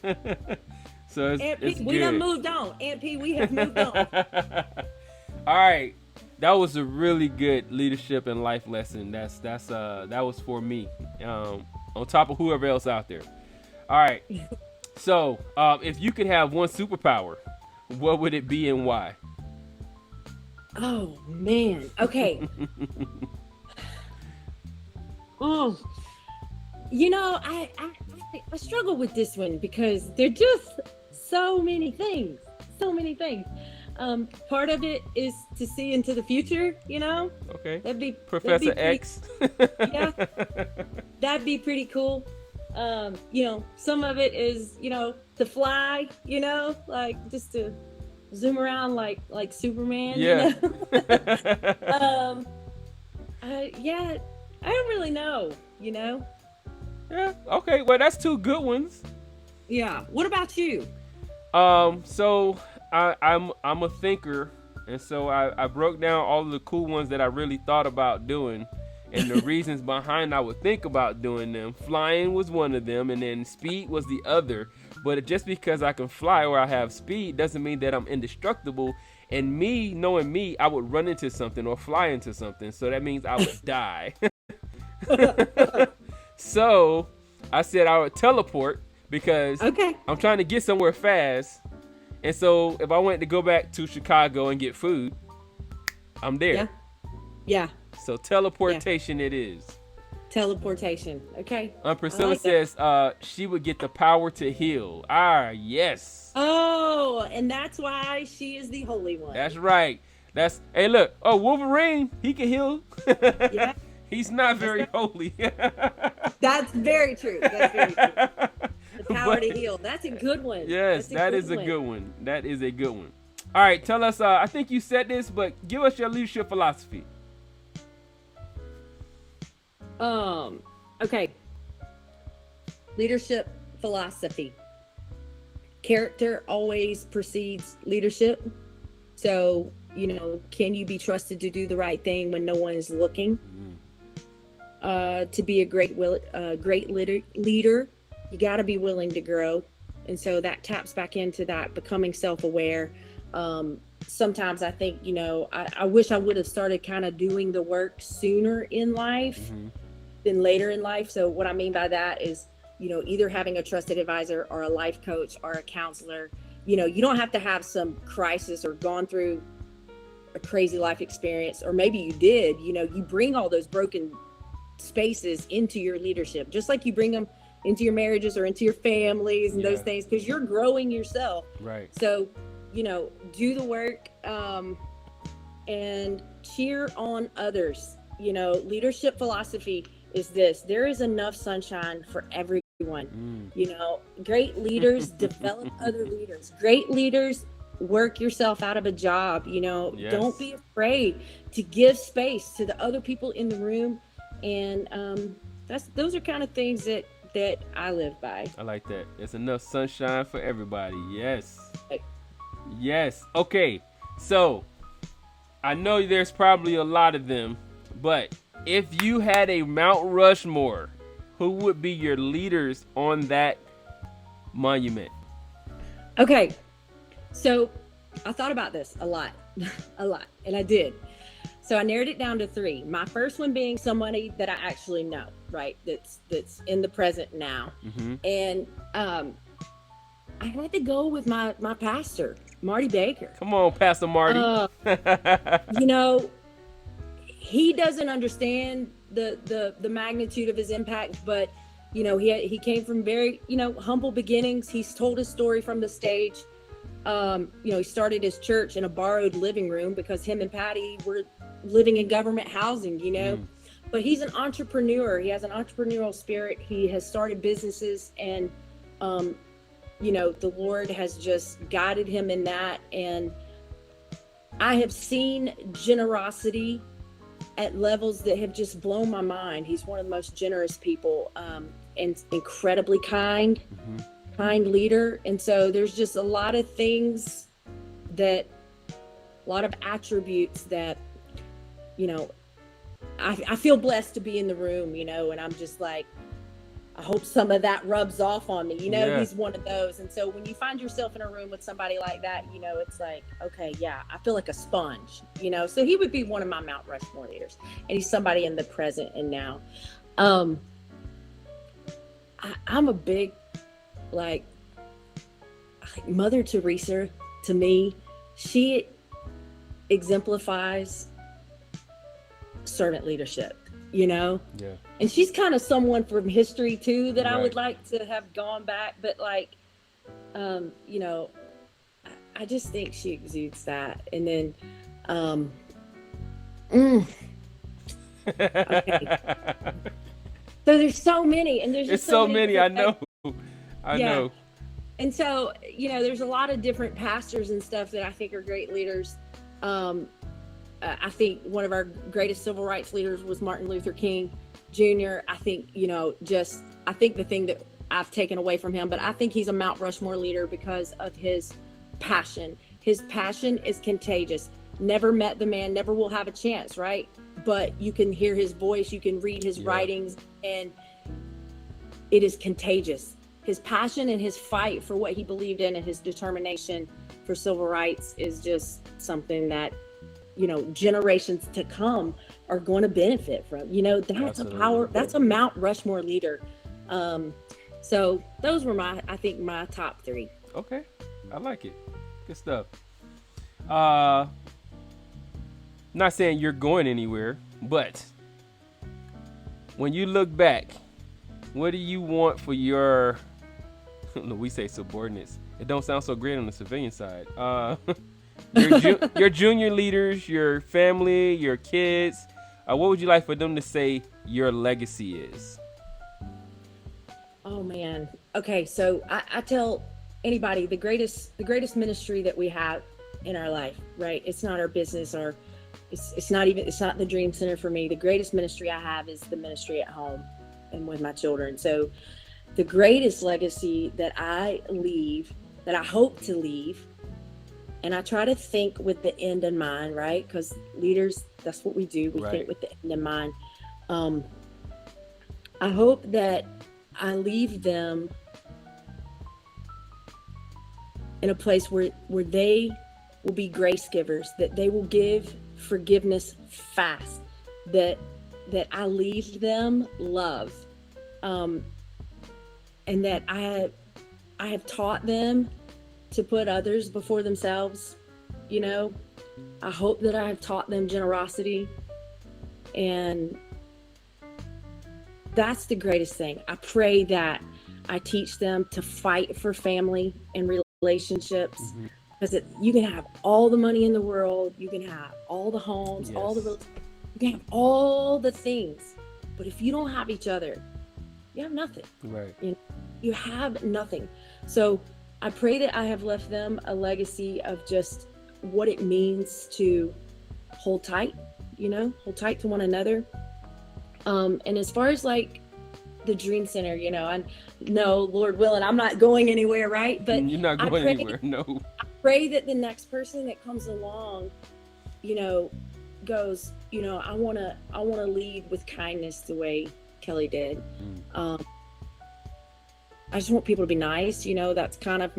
So Aunt it's P, good. we done moved on. Aunt P, we have moved on. All right, that was a really good leadership and life lesson. That was for me. On top of whoever else out there. All right. So if you could have one superpower, what would it be and why? Oh man. Okay. Oh, I struggle with this one because they're just so many things. So many things. Part of it is to see into the future, Okay. That'd be Professor pretty, X. yeah, that'd be pretty cool. Some of it is, to fly, like just to zoom around like Superman, Yeah. Yeah, I don't really know, Yeah. Okay. Well, that's two good ones. Yeah. What about you? So I'm a thinker, and so I broke down all of the cool ones that I really thought about doing, and the reasons behind I would think about doing them. Flying was one of them, and then speed was the other. But just because I can fly or I have speed doesn't mean that I'm indestructible. And me, knowing me, I would run into something or fly into something, so that means I would die. So I said I would teleport because Okay. I'm trying to get somewhere fast. And so if I wanted to go back to Chicago and get food, I'm there. Yeah. Yeah. So teleportation it is. Teleportation. Okay. Priscilla like says she would get the power to heal. Yes. Oh, and that's why she is the holy one. That's right. Hey, look. Oh, Wolverine, he can heal. Yeah. He's not very holy. That's very true. That's very true. The power to heal. That's a good one. Yes, that is a good one. That is a good one. All right, tell us. I think you said this, but give us your leadership philosophy. Okay. Leadership philosophy. Character always precedes leadership. So, can you be trusted to do the right thing when no one is looking? To be a great leader, you got to be willing to grow. And so that taps back into that becoming self-aware. Sometimes I think, I wish I would have started kind of doing the work sooner in life than later in life. So what I mean by that is, either having a trusted advisor or a life coach or a counselor. You don't have to have some crisis or gone through a crazy life experience, or maybe you did. You bring all those broken spaces into your leadership, just like you bring them into your marriages or into your families and those things, because you're growing yourself. Right. So, do the work and cheer on others. Leadership philosophy is this: there is enough sunshine for everyone. Great leaders develop other leaders. Great leaders work yourself out of a job. Don't be afraid to give space to the other people in the room. And those are kind of things that I live by. I like that. There's enough sunshine for everybody. Yes. Yes. Okay. So I know there's probably a lot of them, but if you had a Mount Rushmore, who would be your leaders on that monument? Okay. So I thought about this a lot, and I did. So I narrowed it down to 3. My first one being somebody that I actually know, right? That's in the present now. And I had to go with my pastor, Marty Baker. Come on, Pastor Marty. He doesn't understand the magnitude of his impact, but he came from very humble beginnings. He's told his story from the stage. He started his church in a borrowed living room because him and Patty were living in government housing, but he's an entrepreneur. He has an entrepreneurial spirit. He has started businesses, and the Lord has just guided him in that. And I have seen generosity at levels that have just blown my mind. He's one of the most generous people, and incredibly kind leader. And so there's just a lot of things a lot of attributes that, I feel blessed to be in the room, and I'm just like, I hope some of that rubs off on me. Yeah. He's one of those. And so when you find yourself in a room with somebody like that, it's like, okay, yeah, I feel like a sponge, So he would be one of my Mount Rushmore leaders. And he's somebody in the present and now. I'm a big, like Mother Teresa, to me, she exemplifies servant leadership, Yeah. And she's kind of someone from history too that I would like to have gone back, but like, I just think she exudes that. And then, okay. So there's so many, and there's just so many. I know. I know. And so, there's a lot of different pastors and stuff that I think are great leaders. I think one of our greatest civil rights leaders was Martin Luther King Jr. I think, I think the thing that I've taken away from him, but I think he's a Mount Rushmore leader because of his passion. His passion is contagious. Never met the man, never will have a chance, right? But you can hear his voice, you can read his writings, and it is contagious. His passion and his fight for what he believed in and his determination for civil rights is just something that, generations to come are going to benefit from. That's Absolutely. A power, that's a Mount Rushmore leader. So those were my top three. Okay. I like it. Good stuff. Not saying you're going anywhere, but when you look back, what do you want for your, we say subordinates. It don't sound so great on the civilian side. Your junior leaders, your family, your kids. What would you like for them to say your legacy is? Oh man. Okay, so I tell anybody the greatest ministry that we have in our life, right? It's not our business or it's not the Dream Center for me. The greatest ministry I have is the ministry at home and with my children. So the greatest legacy that I leave, that I hope to leave, and I try to think with the end in mind, right? Because leaders, that's what we do. We think with the end in mind. I hope that I leave them in a place where they will be grace givers, that they will give forgiveness fast, that I leave them love, and that I have taught them to put others before themselves. I hope that I have taught them generosity, and that's the greatest thing. I pray that I teach them to fight for family and relationships, because you can have all the money in the world, you can have all the homes, you can have all the things, but if you don't have each other, you have nothing. Right. You have nothing. So I pray that I have left them a legacy of just what it means to hold tight to one another. And as far as like the Dream Center, I know, Lord willing, I'm not going anywhere, right? But you're not going anywhere, no. I pray that the next person that comes along, goes, I want to lead with kindness the way Kellie did. I just want people to be nice. That's kind of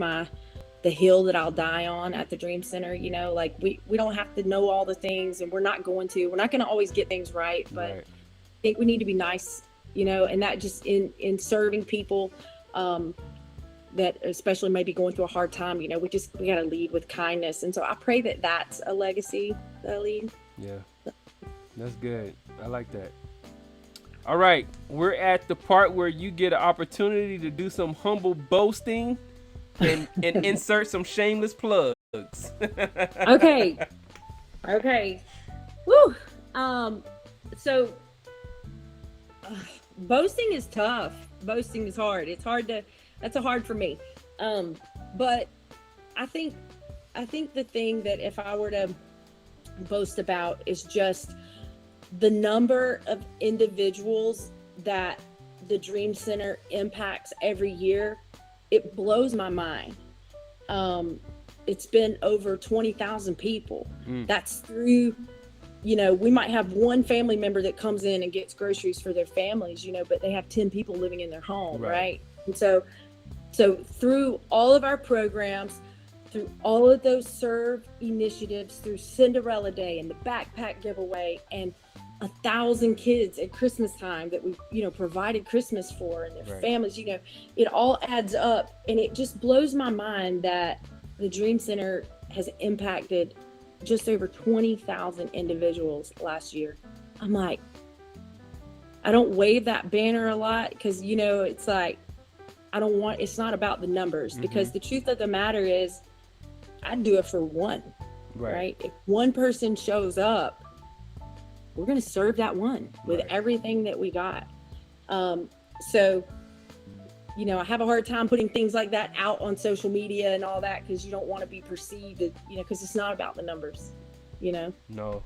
the hill that I'll die on at the Dream Center. Like we don't have to know all the things, and we're not going to always get things right, but I think we need to be nice, and that just in serving people, that especially maybe going through a hard time, we got to lead with kindness. And so I pray that that's a legacy that I lead. Yeah, that's good. I like that. All right, we're at the part where you get an opportunity to do some humble boasting and insert some shameless plugs. Okay. Woo. So boasting is tough. Boasting is hard. That's hard for me. But I think the thing that if I were to boast about is just the number of individuals that the Dream Center impacts every year. It blows my mind. It's been over 20,000 people. That's through we might have one family member that comes in and gets groceries for their families, but they have 10 people living in their home, right? And so through all of our programs, through all of those serve initiatives, through Cinderella Day and the backpack giveaway and 1,000 kids at Christmas time that we, provided Christmas for and their families, it all adds up. And it just blows my mind that the Dream Center has impacted just over 20,000 individuals last year. I'm like, I don't wave that banner a lot because, it's like, it's not about the numbers, because the truth of the matter is I'd do it for one, right? If one person shows up, we're going to serve that one with everything that we got. So, I have a hard time putting things like that out on social media and all that, because you don't want to be perceived, because it's not about the numbers, No,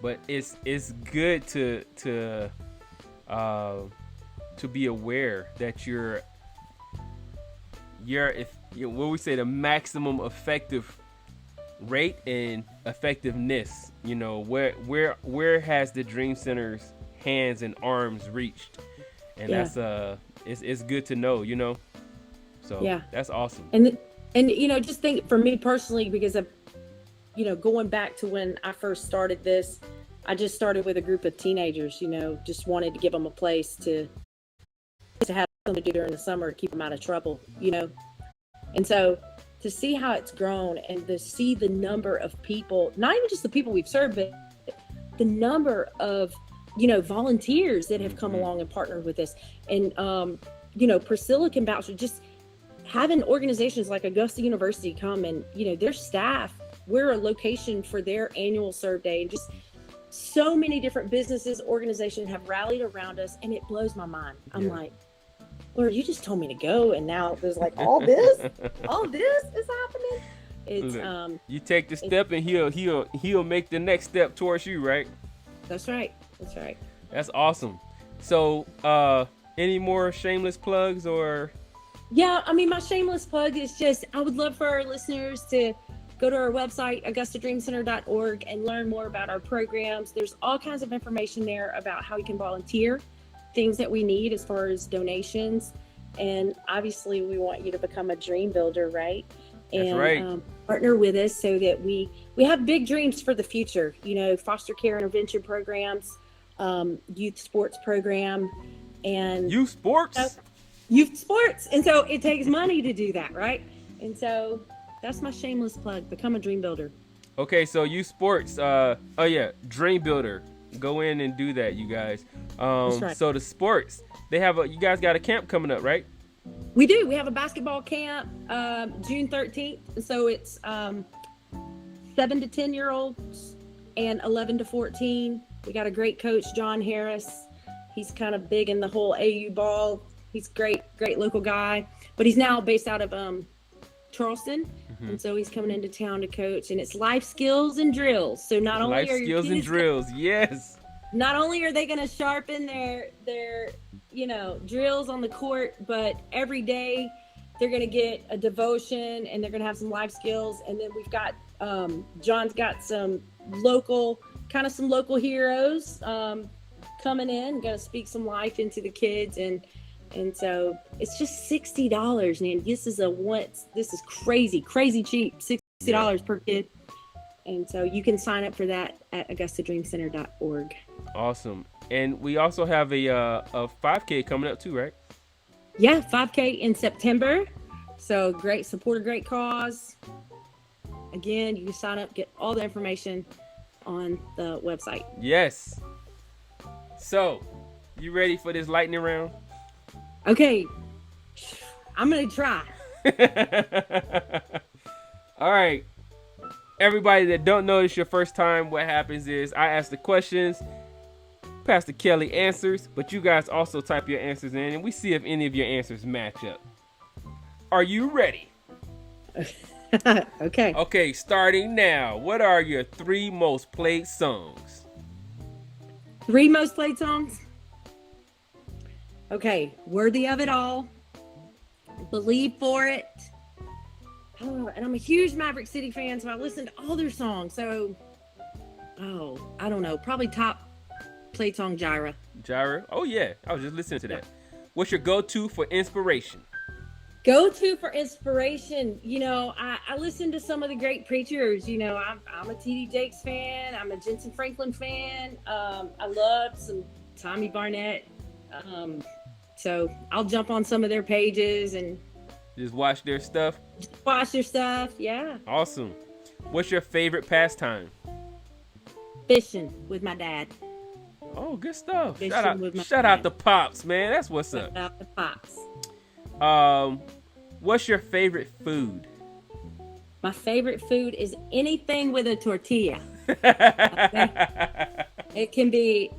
but it's good to be aware that you're what we say, the maximum effective rate and effectiveness. Where has the Dream Center's hands and arms reached? And that's it's good to know, so that's awesome. And just think, for me personally, because of going back to when I first started this, I just started with a group of teenagers, just wanted to give them a place to have something to do during the summer to keep them out of trouble, and so to see how it's grown and to see the number of people, not even just the people we've served, but the number of volunteers that have come along and partnered with us. And Priscilla can vouch for just having organizations like Augusta University come and their staff, we're a location for their annual serve day, and just so many different businesses, organizations have rallied around us, and it blows my mind. I'm like, Lord, you just told me to go, and now there's like all this is happening. It's you take the step, and he'll make the next step towards you, right? That's right. That's awesome. So, any more shameless plugs or? Yeah, I mean, my shameless plug is just, I would love for our listeners to go to our website, augustadreamcenter.org, and learn more about our programs. There's all kinds of information there about how you can volunteer, things that we need as far as donations. And obviously we want you to become a dream builder, right? That's right. Partner with us so that we have big dreams for the future, foster care intervention programs, youth sports program, and youth sports. And so it takes money to do that, right? And so that's my shameless plug. Become a dream builder. Okay, so youth sports, dream builder. Go in and do that, you guys. That's right. So the sports, you guys got a camp coming up, right? We do. We have a basketball camp June 13th. So it's 7 to 10 year olds and 11 to 14. We got a great coach, John Harris. He's kind of big in the whole AU ball. He's great local guy, but he's now based out of Charleston. And so he's coming into town to coach, and it's life skills and drills. So not only are your kids, yes. Not only are they going to sharpen their drills on the court, but every day they're going to get a devotion, and they're going to have some life skills. And then we've got John's got some local heroes coming in, going to speak some life into the kids, and so it's just $60, man. This is crazy cheap, $60 per kid. And so you can sign up for that at augustadreamcenter.org. Awesome. And we also have a 5K coming up too, right? Yeah, 5K in September. So great, support a great cause. Again, you can sign up, get all the information on the website. Yes. So, you ready for this lightning round? Okay, I'm going to try. All right. Everybody that don't know this your first time, what happens is I ask the questions, Pastor Kellie answers, but you guys also type your answers in, and we see if any of your answers match up. Are you ready? Okay. Okay, starting now. What are your 3 most played songs? 3 most played songs? Okay, Worthy of It All, Believe for It. Oh, and I'm a huge Maverick City fan, so I listen to all their songs. So Oh, I don't know. Probably top plate song Gyra. Gyra? Oh, yeah. I was just listening to that. What's your go-to for inspiration? Go-to for inspiration, I listen to some of the great preachers. I'm a T.D. Jakes fan. I'm a Jensen Franklin fan. I love some Tommy Barnett. So I'll jump on some of their pages and just watch their stuff. Yeah. Awesome. What's your favorite pastime? Fishing with my dad. Oh, good stuff. Fishing Shout out to Pops, man. That's what's up. Shout out to Pops. What's your favorite food? My favorite food is anything with a tortilla. Okay? It can be,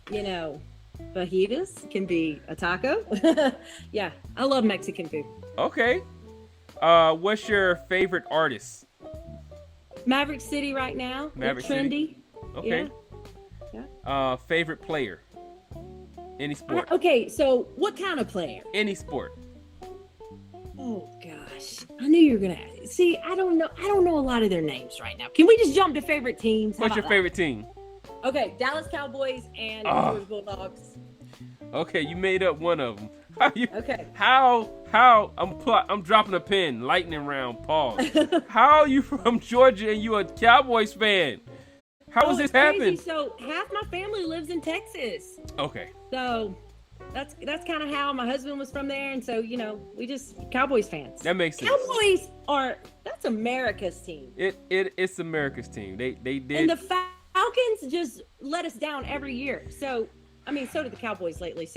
fajitas. It can be a taco. Yeah, I love Mexican food. Okay. What's your favorite artist? Maverick City right now. Maverick trendy. City. Okay. Yeah. Favorite player? Any sport? Okay, so what kind of player? Any sport. Oh gosh, I knew you were gonna ask. See, I don't know a lot of their names right now. Can we just jump to favorite teams? What's your favorite team? Okay, Dallas Cowboys and Georgia Bulldogs. Okay, you made up one of them. Okay. How I'm dropping a pin. Lightning round. Pause. How are you from Georgia and you a Cowboys fan? How does this happen? So half my family lives in Texas. Okay. So that's kind of how my husband was from there, and so we just Cowboys fans. That makes sense. Cowboys that's America's team. It's America's team. They did. And the Falcons just let us down every year. So so did the Cowboys lately.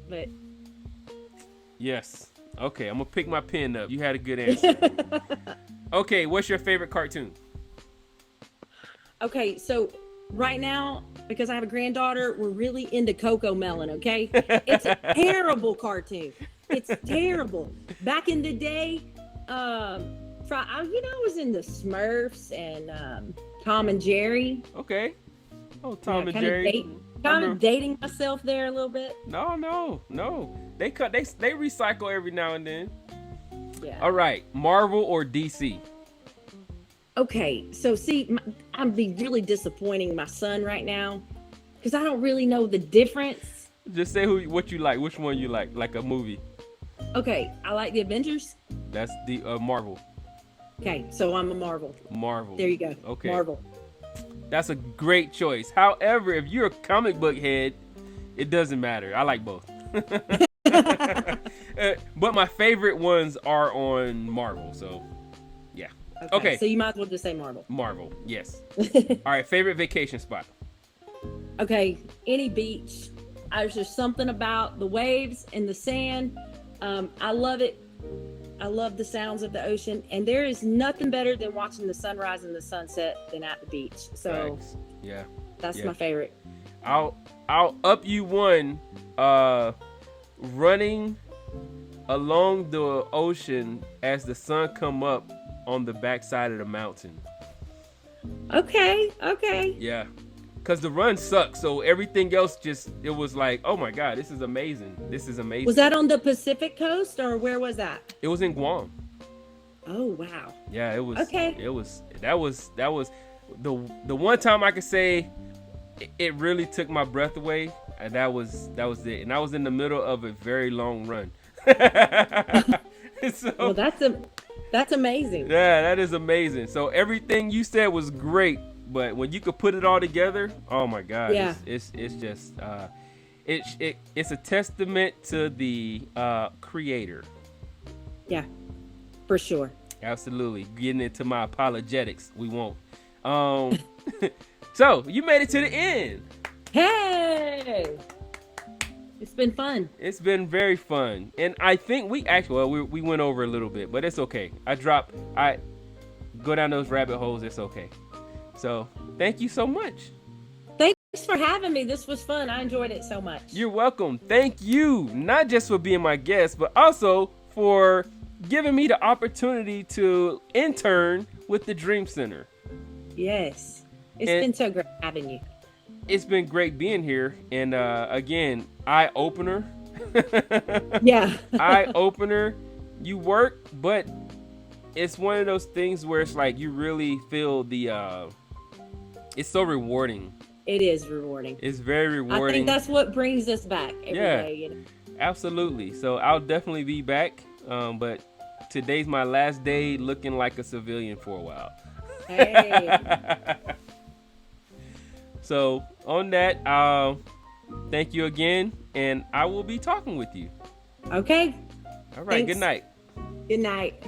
But yes. Okay, I'm gonna pick my pen up. You had a good answer. Okay, what's your favorite cartoon? Okay, so right now, because I have a granddaughter, we're really into Coco Melon, okay? It's a terrible cartoon. It's terrible. Back in the day, I was in the Smurfs and Tom and Jerry. Okay. Oh, Tom and Jerry. Kind of dating myself there a little bit. No. They recycle every now and then. Yeah. All right, Marvel or DC? Okay, so see, I'm be really disappointing my son right now because I don't really know the difference. Just say what you like. Which one you like a movie. Okay, I like the Avengers. That's the Marvel. Okay, so I'm a Marvel. Marvel. There you go. Okay. Marvel. That's a great choice. However, if you're a comic book head, it doesn't matter. I like both. But my favorite ones are on Marvel, so yeah. Okay. So you might as well just say Marvel. Marvel, yes. All right, favorite vacation spot? Okay, any beach. There's just something about the waves and the sand. I love it. I love the sounds of the ocean, and there is nothing better than watching the sunrise and the sunset than at the beach. So thanks. Yeah, that's my favorite. I'll up you one. Running along the ocean as the sun come up on the backside of the mountain. Okay. Yeah, because the run sucked, so everything else it was like, oh my god, this is amazing. Was that on the Pacific coast or where was that? It was in Guam. Oh wow. Yeah, it was. Okay. That was the one time I could say it really took my breath away, and that was it. And I was in the middle of a very long run. So, well, that's amazing. Yeah, that is amazing. So everything you said was great, but when you could put it all together, oh my god, yeah. it's just it's a testament to the creator. Yeah, for sure. Absolutely. Getting into my apologetics, we won't. So you made it to the end. Hey, it's been fun. It's been very fun, and I think we went over a little bit, but it's okay. I go down those rabbit holes. It's okay. So thank you so much. Thanks for having me. This was fun. I enjoyed it so much. You're welcome. Thank you, not just for being my guest, but also for giving me the opportunity to intern with the Dream Center. Yes. It's been so great having you. It's been great being here. And again, eye-opener. Yeah. Eye-opener. You work, but it's one of those things where it's like you really feel the It's so rewarding. It is rewarding. It's very rewarding. I think that's what brings us back every day. You know? Absolutely. So I'll definitely be back. But today's my last day looking like a civilian for a while. Hey. So on that, thank you again, and I will be talking with you. Okay. All right. Thanks. Good night. Good night.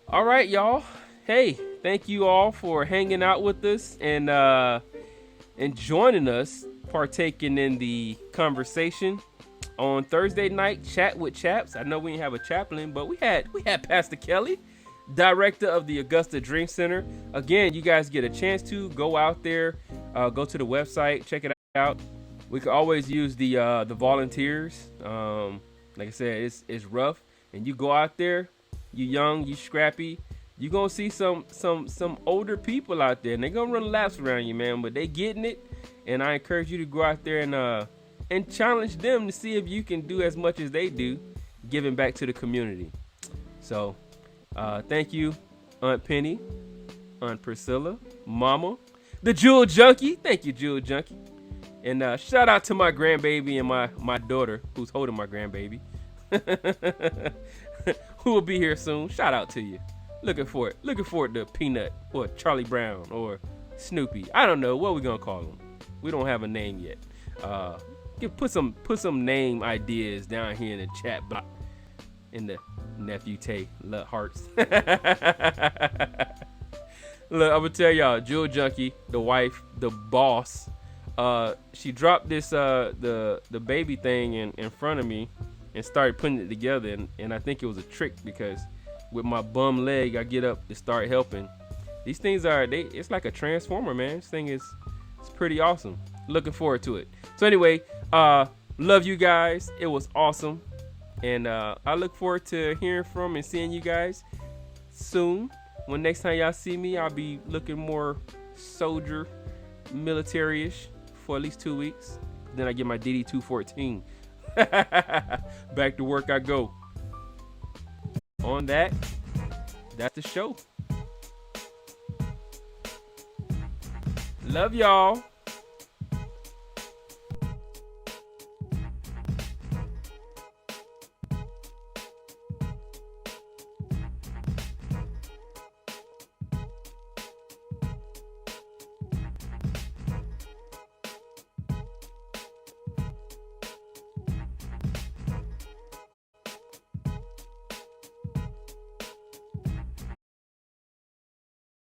All right, y'all. Hey, thank you all for hanging out with us and joining us, partaking in the conversation on Thursday night. Chat with Chaps. I know we didn't have a chaplain, but we had Pastor Kellie, director of the Augusta Dream Center. Again, you guys get a chance to go out there, go to the website, check it out. We could always use the volunteers. Like I said, it's rough, and you go out there, you young, you scrappy. You're going to see some older people out there, and they're going to run laps around you, man, but they getting it, and I encourage you to go out there and challenge them to see if you can do as much as they do, giving back to the community. So, thank you, Aunt Penny, Aunt Priscilla, Mama, the Jewel Junkie. Thank you, Jewel Junkie. And shout out to my grandbaby and my daughter, who's holding my grandbaby, who will be here soon. Shout out to you. Looking forward to Peanut or Charlie Brown or Snoopy. I don't know what we're gonna call them. We don't have a name yet. Put some name ideas down here in the chat box in the nephew Tay hearts. Look, I'm gonna tell y'all, Jewel Junkie, the wife, the boss. She dropped this the baby thing in front of me and started putting it together, and I think it was a trick because with my bum leg, I get up to start helping. These things it's like a transformer, man. This thing it's pretty awesome. Looking forward to it. So anyway, love you guys. It was awesome. And I look forward to hearing from and seeing you guys soon. When next time y'all see me, I'll be looking more soldier, military-ish for at least 2 weeks. Then I get my DD 214. Back to work I go. On that, that's the show. Love y'all.